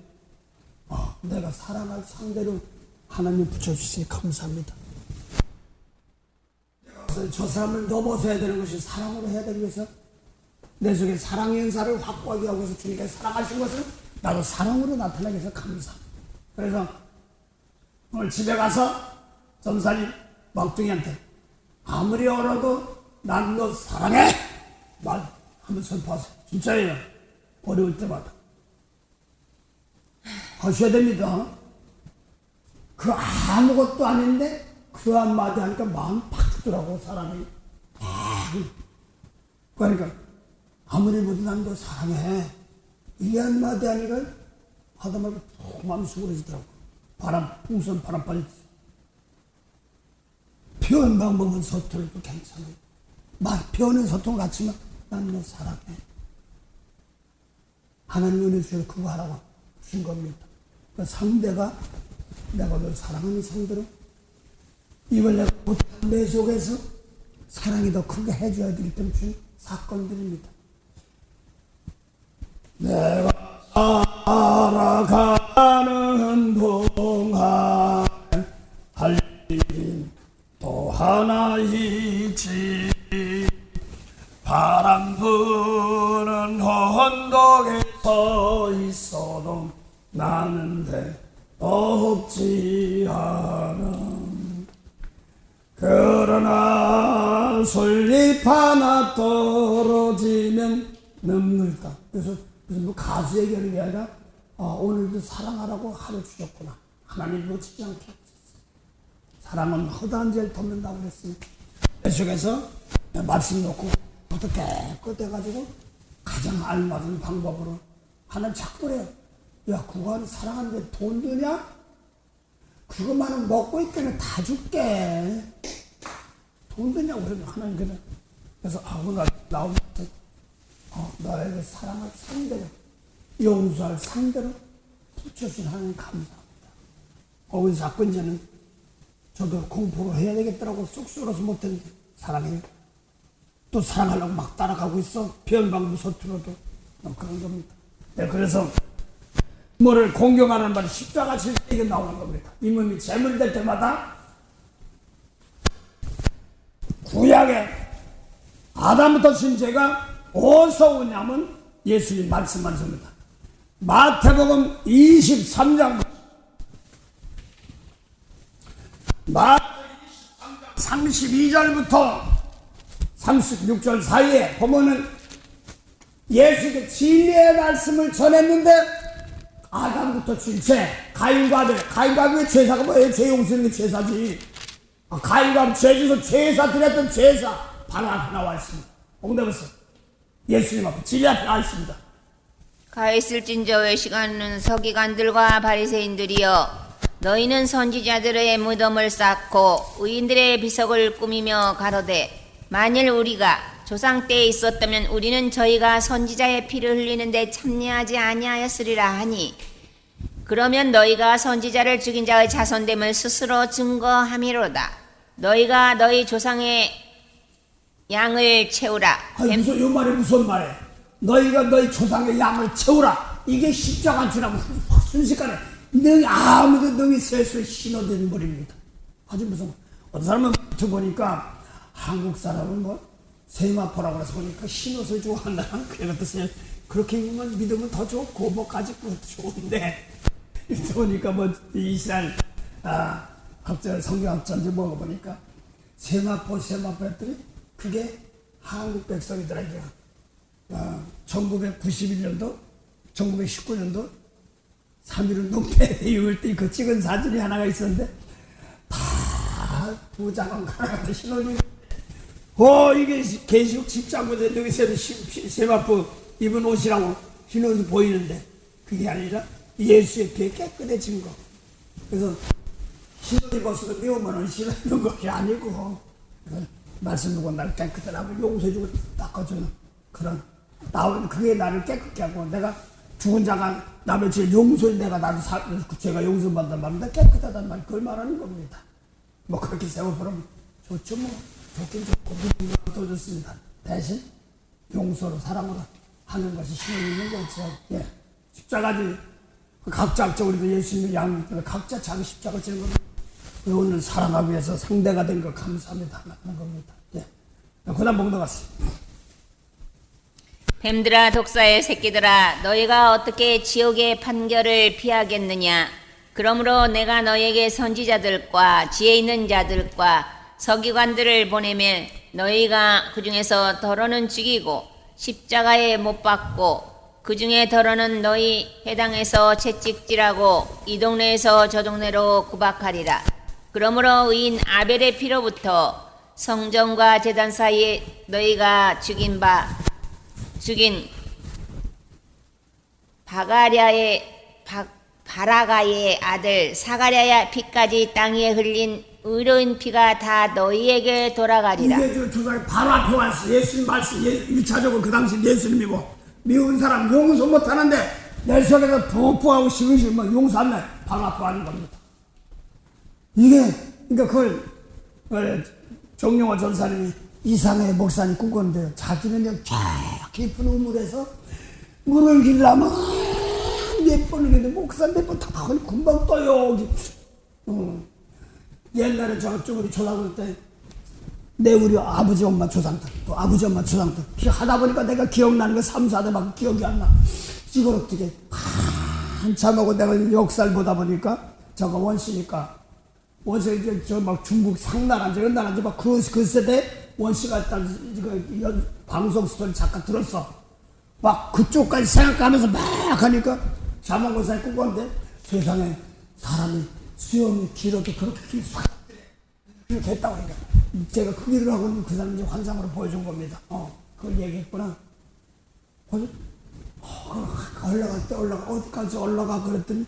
내가 사랑할 상대로 하나님 붙여주시니 감사합니다. 저 사람을 넘어서야 되는 것이 사랑으로 해야 되기 위해서 내 속에 사랑의 은사를 확보하기 위해서 주님께서 사랑하신 것을 나도 사랑으로 나타나기 위해서 감사합니다. 그래서 오늘 집에 가서 전사님 막둥이한테 아무리 얼어도 난 너 사랑해! 말 한번 선포하세요. 진짜예요. 어려울 때마다 하셔야 됩니다. 그 아무것도 아닌데 그 한마디 하니까 마음 팍 주더라고 사람이. 그러니까 아무리 뭐든 난 너 사랑해 이 한마디 하니까 하다 말고 마음이 수그러지더라고. 풍선 바람 빨리 표현 방법은 서툴도 괜찮아요. 표현은 서툴 같지만 난 너 사랑해. 하나님 은혜 주셔서 그거 하라고 주신 겁니다. 그 상대가 내가 널 사랑하는 상대로 이걸 내가 내 속에서 사랑이 더 크게 해줘야 되기 때문에 주신 사건들입니다. 내가 살아가는 동안 할 일이 또 하나 있지. 바람 부는 언덕에 서 있어도 나는 없지 않음. 그러나 솔잎 하나 떨어지면 눈물다. 그래서 무슨 뭐 가수 얘기하는 게 아니라 오늘도 사랑하라고 하루 주셨구나. 하나님 놓치지 않게 하소서. 사랑은 허다한 죄를 덮는다고 그랬으니까 내 속에서 말씀 놓고 어떻게 깨끗해가지고 가장 알맞은 방법으로 하나님 자꾸 그래요. 야 그거 사랑하는데 돈 드냐? 그것만은 먹고 있다면 다 줄게. 돈 드냐고 그러면 하나님 그래. 그래서 오늘 나오면서 너에게 사랑할 상대로 용서할 상대로 붙여주신 하나님 감사합니다. 우리 자꾸 이제는 저도 공부를 해야 되겠더라고 쑥스러워서 못했는데 사랑해요. 또 사랑하려고 막 따라가고 있어. 변방구 서투러도 그런 겁니다. 네, 그래서 뭐를 공경하는 말이 십자가 질 때 이게 나오는 겁니다. 이 몸이 제물될 때마다 구약에 아담부터 진 죄가 어디서 오냐면 예수님 말씀하십니다. 마태복음 23장 32절부터 36절 사이에 보면은 예수께 진리의 말씀을 전했는데 아담부터 진 죄, 가인과 아벨의 제사가 뭐예요? 죄 용서는 게 제사지. 가인과 죄에서 제사 드렸던 제사 바로 앞에 나와 있습니다. 공대버서 예수님 앞에 진리 앞에 나와 있습니다. 가 있을진저 외식하는 서기관들과 바리새인들이여, 너희는 선지자들의 무덤을 쌓고 의인들의 비석을 꾸미며 가로되, 만일 우리가 조상 때에 있었다면 우리는 저희가 선지자의 피를 흘리는데 참여하지 아니하였으리라 하니, 그러면 너희가 선지자를 죽인 자의 자손됨을 스스로 증거함이로다. 너희가 너희 조상의 양을 채우라. 이 말이 무슨 말이에요? 너희가 너희 조상의 양을 채우라. 이게 십자가 지나고 순식간에 너희 아무도 너희 세수에 신어든 버립니다. 아주 무슨 어떤 사람은 보니까 한국 사람은 뭐 세마포라고 해서 보니까 흰옷을 좋아한다. 그래서 그렇게 믿으면 더 좋고 뭐 가지고 좋은데 보니까 뭐 이스라엘 학자 성경학자인지 뭐가 보니까 세마포 했더니 그게 한국 백성이더라. 1991년도 1919년도 3.1운동 때 이럴 때 그 찍은 사진이 하나가 있었는데 다 부장은 가나같이 신어주고 이게 계속 집장부대 여기 세마포 입은 옷이라고 신어서 보이는데 그게 아니라 예수의 피에 깨끗해진 거. 그래서 신어진 것으로 미우면 신어진 것이 아니고 말씀 두고 나를 깨끗하라고 용서해주고 닦아주는 그런 그게 나를 깨끗게 하고 내가 죽은 자가 남의 죄를 용서해 내가 나도 제가 용서받는 말인데 깨끗하다는 말 그걸 말하는 겁니다. 뭐 그렇게 세워보면 좋죠. 뭐 좋긴 좋고 믿음으로 더 좋습니다. 대신 용서로 사랑으로 하는 것이 힘이 있는 거죠. 예. 십자가지 각자 우리도 예수님의 양이 있는데 각자 자기 십자가 지는 겁니다. 오늘 사랑하기 위해서 상대가 된 거 감사합니다 하는 겁니다. 예. 그다음 봉독하세요. 뱀들아 독사의 새끼들아, 너희가 어떻게 지옥의 판결을 피하겠느냐? 그러므로 내가 너희에게 선지자들과 지혜 있는 자들과 서기관들을 보내면 너희가 그 중에서 더러는 죽이고 십자가에 못 박고 그 중에 더러는 너희 회당에서 채찍질하고 이 동네에서 저 동네로 구박하리라. 그러므로 의인 아벨의 피로부터 성전과 제단 사이에 너희가 죽인 바라가의 아들 사가랴의 피까지 땅 위에 흘린 의로운 피가 다 너희에게 돌아가리라. 이게 주사에 바로 앞에 왔어. 예수님 말씀 1차적으로 그 당시 예수님이고 미운 사람 용서 못하는데 내 속에서 부부하고 시금시금 막 용서하면 바로 앞에 하는 겁니다. 이게 그러니까 그걸 정용화 전사님이 이상의 목사님 꿈꿨는데요. 자기는 쫙 깊은 우물에서 물을 길려면 몇 번을 했는데 목사 몇 번 다 금방 떠요. 옛날에 저쪽으로 조상들 때 내 우리 아버지 엄마 조상들 또 아버지 엄마 조상들 하다 보니까 내가 기억나는 거 3, 4대밖에 기억이 안 나. 이걸 어떻게 한참 하고 내가 역사를 보다 보니까 저거 원시니까 원시 이제 저 막 중국 상나라인지 은나라인지 막 그 세대 원씨가 딱 방송 스토리 잠깐 들었어. 막 그쪽까지 생각하면서 막 하니까 자몽고사에 꿈꿨는데 세상에 사람이 수염이 길어도 그렇게 길어 그렇게 했다고 하니까 제가 그 일을 하고 그 사람이 환상으로 보여준 겁니다. 그걸 얘기했구나. 올라갈 때 어디까지 올라가 그랬더니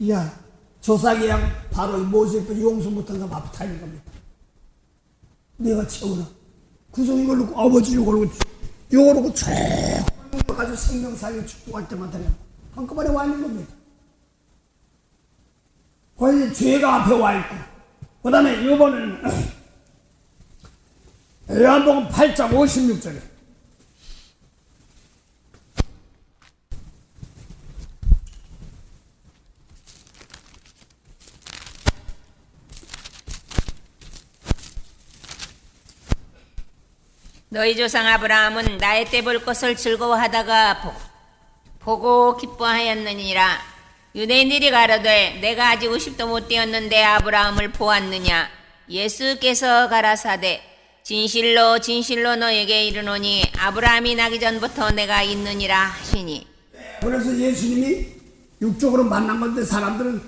야 조상의 양 바로 모세의 용서 못한 사람 앞에 타 있는 겁니다. 내가 채우나. 그래서 이걸 놓고 아버지 이걸 놓고 쭉 가지고 생명 사이에 축복할 때마다 한꺼번에 와 있는 겁니다. 거기 죄가 앞에 와 있고 그 다음에 이번에는 요한복음 8장 56절에 너희 조상 아브라함은 나의 때 볼 것을 즐거워하다가 보고 기뻐하였느니라. 유대인들이 가로되 내가 아직 50도 못 되었는데 아브라함을 보았느냐. 예수께서 가라사대 진실로 진실로 너에게 이르노니 아브라함이 나기 전부터 내가 있느니라 하시니. 그래서 예수님이 육적으로 만난 건데 사람들은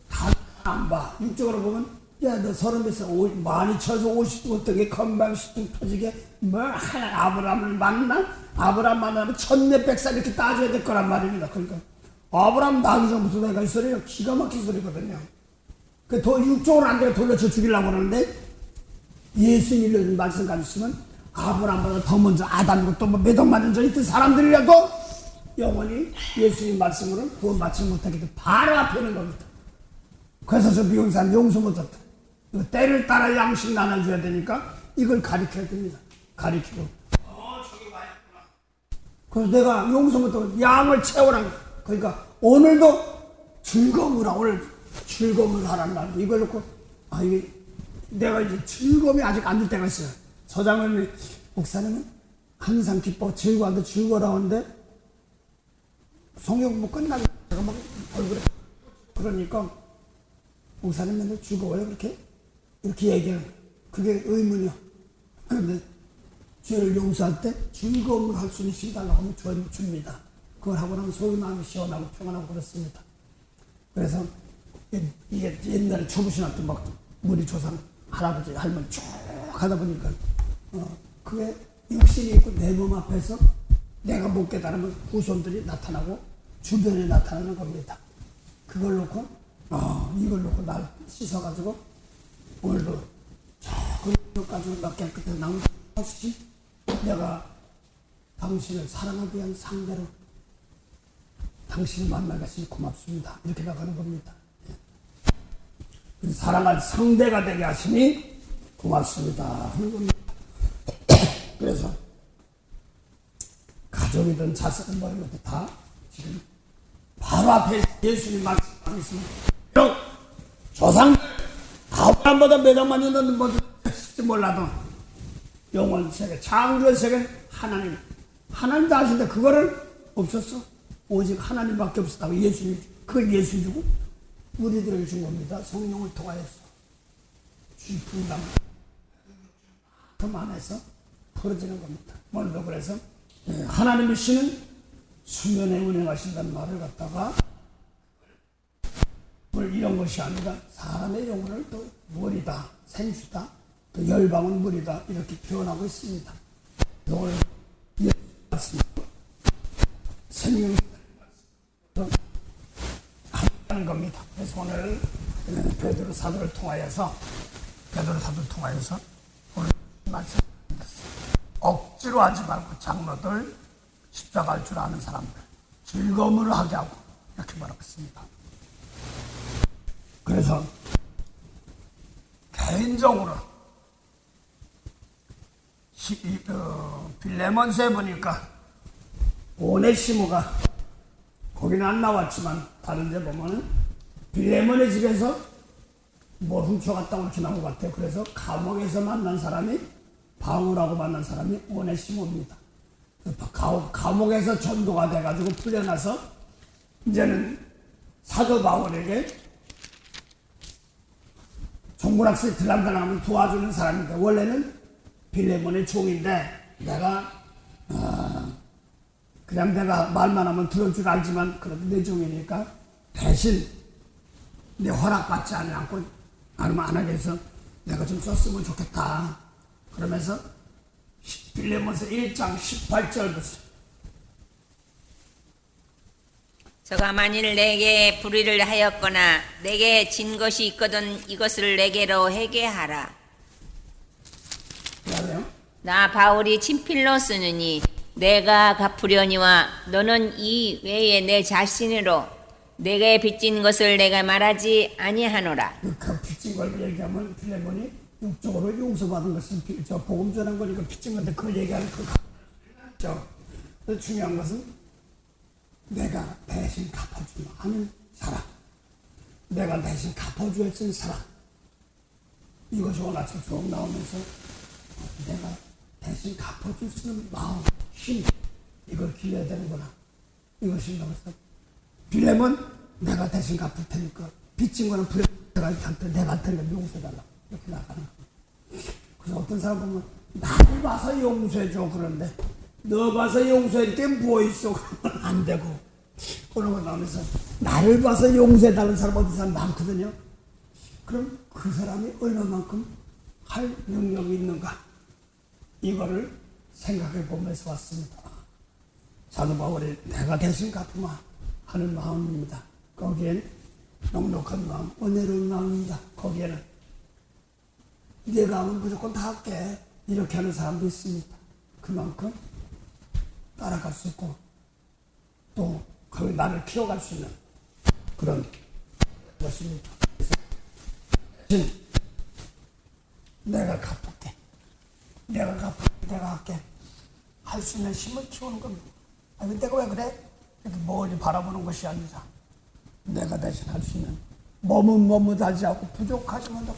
다 안 봐. 육적으로 보면 야, 너 30몇 많이 쳐서 50도 어떻게 건방식도 터지게 뭐 하나 아브라함을 만나? 아브라함 만나면 1000몇백 살 이렇게 따져야 될 거란 말입니다. 그러니까 아브라함 나기 전부터 내가 이 소리가 기가 막힌 소리거든요. 그 육적으로 안 되게 돌려쳐 죽이려고 그러는데 예수님이 말씀 가지시면 아브라함보다 더 먼저 아담이고 또 몇 억만 년 전에 있던 사람들이라도 영원히 예수님 말씀으로 구원 받지 못하게 돼 바로 앞에 있는 겁니다. 그래서 저 미국 사람 용서 못했다. 이거 때를 따라 양식 나눠줘야 되니까 이걸 가르쳐야 됩니다. 가르치고. 저기 와 있구나. 그래서 내가 용서 못하고 양을 채우라. 그러니까 오늘도 즐거움을 오늘 즐거움을 하라는 말인데 이걸 놓고 이게 내가 이제 즐거움이 아직 안 들 때가 있어요. 서장님이 목사님은 항상 기뻐 즐거워한데 즐거워라 하는데 성경 못 끝나고 제가 막 얼굴에 그러니까 목사님 맨날 즐거워요 그렇게? 이렇게 얘기하는 거예요. 그게 의문이요. 그런데 죄를 용서할 때 즐거움을 할 수 있는 힘 달라고 하면 줍니다. 그걸 하고 나면 속이 마음이 시원하고 평안하고 그렇습니다. 그래서 이게 옛날에 초부신한테 막 우리 조상 할아버지 할머니 쭉 하다 보니까 그게 육신이 있고 내 몸 앞에서 내가 못 깨달으면 후손들이 나타나고 주변에 나타나는 겁니다. 그걸 놓고 이걸 놓고 날 씻어가지고 오늘도 저 가지고 몇 깨끗하게 나온 것이 내가 당신을 사랑하기 위한 상대로 당신을 만나게 하시니 고맙습니다. 이렇게 나가는 겁니다. 사랑할 상대가 되게 하시니 고맙습니다 하는 겁니다. 그래서 가족이든 자식이든 뭐든 다 지금 바로 앞에 예수님 말씀하고 있습니다. 조상 아브라함보다 몇 억만 년은 뭐지 몰라도 영원 세계 창조의 세계는 하나님도 아신데 그거를 없었어. 오직 하나님밖에 없었다고 예수님 그걸 예수 주고 우리들을 준 겁니다. 성령을 통하여서 분담 그 안에서 풀어지는 겁니다. 오늘도 그래서 하나님의 신은 수면에 운행하신다는 말을 갖다가 이런 것이 아니라 사람의 영혼을 또 물이다, 생수다, 또 열방은 물이다 이렇게 표현하고 있습니다. 오늘 생명 하는 겁니다. 그래서 오늘 베드로 사도를 통하여서 오늘 말씀드렸습니다. 억지로 하지 말고 장로들 십자가할 줄 아는 사람들 즐거움을 하게 하고 이렇게 말하고 있습니다. 그래서 개인적으로 빌레몬스에 보니까 오네시모가 거기는 안 나왔지만 다른 데 보면은 빌레몬의 집에서 뭘 훔쳐갔다고 이렇게 나온 것 같아요. 그래서 감옥에서 만난 사람이 바울하고 만난 사람이 오네시모입니다. 감옥에서 전도가 돼가지고 풀려나서 이제는 사도 바울에게 종군학생 들락달락하면 도와주는 사람인데 원래는 빌레몬의 종인데 그냥 내가 말만 하면 들을 줄 알지만 그래도 내 종이니까 대신 내 허락받지 않고 안 하게 해서 내가 좀 썼으면 좋겠다. 그러면서 빌레몬서 1장 18절부터 저가 만일 내게 불의를 하였거나 내게 진 것이 있거든 이것을 내게로 회개하라. 뭐래요? 나 바울이 친필로 쓰느니 내가 갚으려니와 너는 이 외에 내 자신으로 내게 빚진 것을 내가 말하지 아니하노라. 그 빚진 걸 얘기하면 빌레몬이 육적으로 용서받은 것은 저 복음 전한 거니까 빚진 건데 그걸 얘기하는 거죠. 중요한 것은 내가 대신 갚아주마 하는 사람, 내가 대신 갚아줘야 할 사람, 이것이 오늘 아침 쭉 나오면서 내가 대신 갚아줄 수 있는 마음, 힘, 이걸 길러야 되는구나. 이것이 나와서 빌레몬 내가 대신 갚을 테니까 빚진 거는 내가 할 테니까 용서해달라. 이렇게 나가는 거예요. 그래서 어떤 사람 보면 나를 봐서 용서해줘 그런데 너 봐서 용서할 게 뭐 있어? 그러면 안 되고 그런 거 나오면서 나를 봐서 용서해달라는 사람 어떤 사람 많거든요. 그럼 그 사람이 얼마만큼 할 능력이 있는가? 이거를 생각해 보면서 왔습니다. 사도 바울이 내가 대신 갚으마 하는 마음입니다. 거기엔 넉넉한 마음, 은혜로운 마음입니다. 거기에는 내가 하면 무조건 다 할게 이렇게 하는 사람도 있습니다. 그만큼 따라갈 수 있고 또 거기 나를 키워갈 수 있는 그런 것입니다. 그래서 내가 갚을게, 내가 할게 할 수 있는 힘을 키우는 겁니다. 아니 내가 왜 그래? 이렇게 멀리 바라보는 것이 아니라 내가 대신 할 수 있는 몸은 머뭇하지 않고 부족하지만 더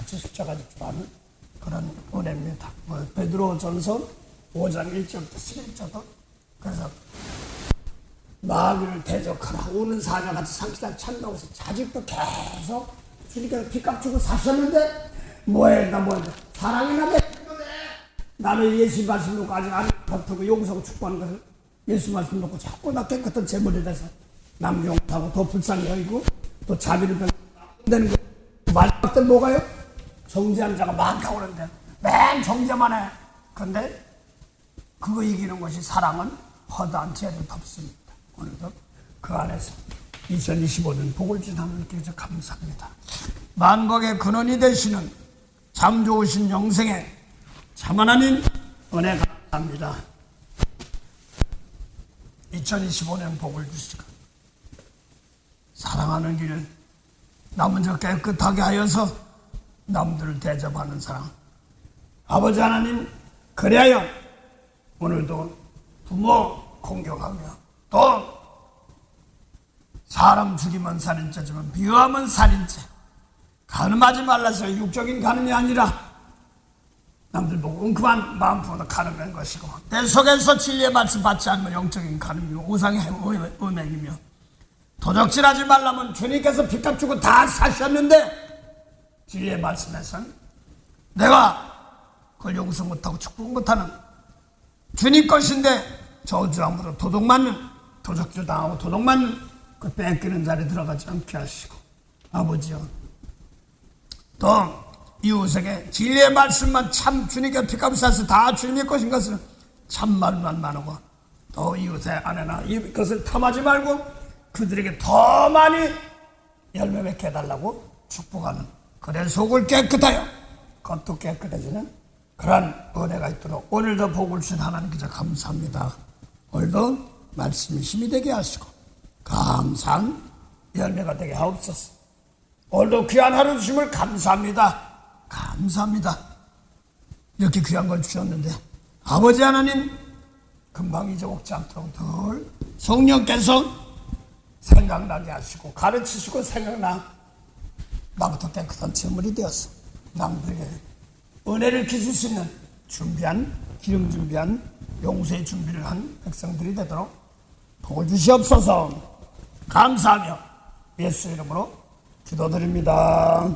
같이 십자가 지라는 그런 은혜입니다. 베드로전서 5장 1절부터 11절도 그래서 마귀를 대적하라 오는 사자같이 상시날 찬다고 해서 아직도 계속 주님께서 빚값 주고 사셨는데 뭐했나 사랑이나 나는 예수 말씀 놓고 아직 안 갚고 용서하고 축복하는 것을 예수 말씀 놓고 자꾸 나 깨끗한 재물에 대해서 남 용서하고 더 불쌍히 여기고 또 자비를 베푸는 거 마지막 때 뭐가요? 정죄하는 자가 많다고 그러는데 맨 정죄만 해. 그런데 그거 이기는 것이 사랑은 허다한 죄를 덮습니다. 오늘도 그 안에서 2025년 복을 준 하나님께 감사합니다. 만국의 근원이 되시는 참 좋으신 영생의 참 하나님 은혜 감사합니다. 2025년 복을 주시고 사랑하는 길 남은 자 깨끗하게 하여서 남들을 대접하는 사랑 아버지 하나님 그리하여 오늘도 부모 공경하며 또 사람 죽이면 살인죄지만 미워하면 살인죄 간음하지 말라서 육적인 간음이 아니라 남들 보고 웅큼한 마음 부어서 간음한 것이고 내 속에서 진리의 말씀 받지 않으면 영적인 간음이고 우상의 음행이며 도적질하지 말라면 주님께서 빚값 주고 다 사셨는데 진리의 말씀에서는 내가 그걸 용서 못하고 축복 못하는 주님 것인데 저주함으로 도둑맞는 도적질 당하고 도둑맞는 그 뺏기는 자리에 들어가지 않게 하시고 아버지여 또 이웃에게 진리의 말씀만 참 주님께 빚값을 사서 다 주님의 것인 것을 참말만 말하고 또 이웃의 아내나 이것을 탐하지 말고 그들에게 더 많이 열매 맺게 해달라고 축복하는 그래 속을 깨끗하여 겉도 깨끗해지는 그런 은혜가 있도록 오늘도 복을 주신 하나님께 감사합니다. 오늘도 말씀이 힘이 되게 하시고 감사한 열매가 되게 하옵소서. 오늘도 귀한 하루 주심을 감사합니다. 감사합니다. 이렇게 귀한 걸 주셨는데 아버지 하나님 금방 잊어먹지 않도록 늘 성령께서 생각나게 하시고 가르치시고 나부터 깨끗한 재물이 되어서 남들에게 은혜를 기술 수 있는 기름 준비한 용서의 준비를 한 백성들이 되도록 복을 주시옵소서. 감사하며 예수 이름으로 기도드립니다.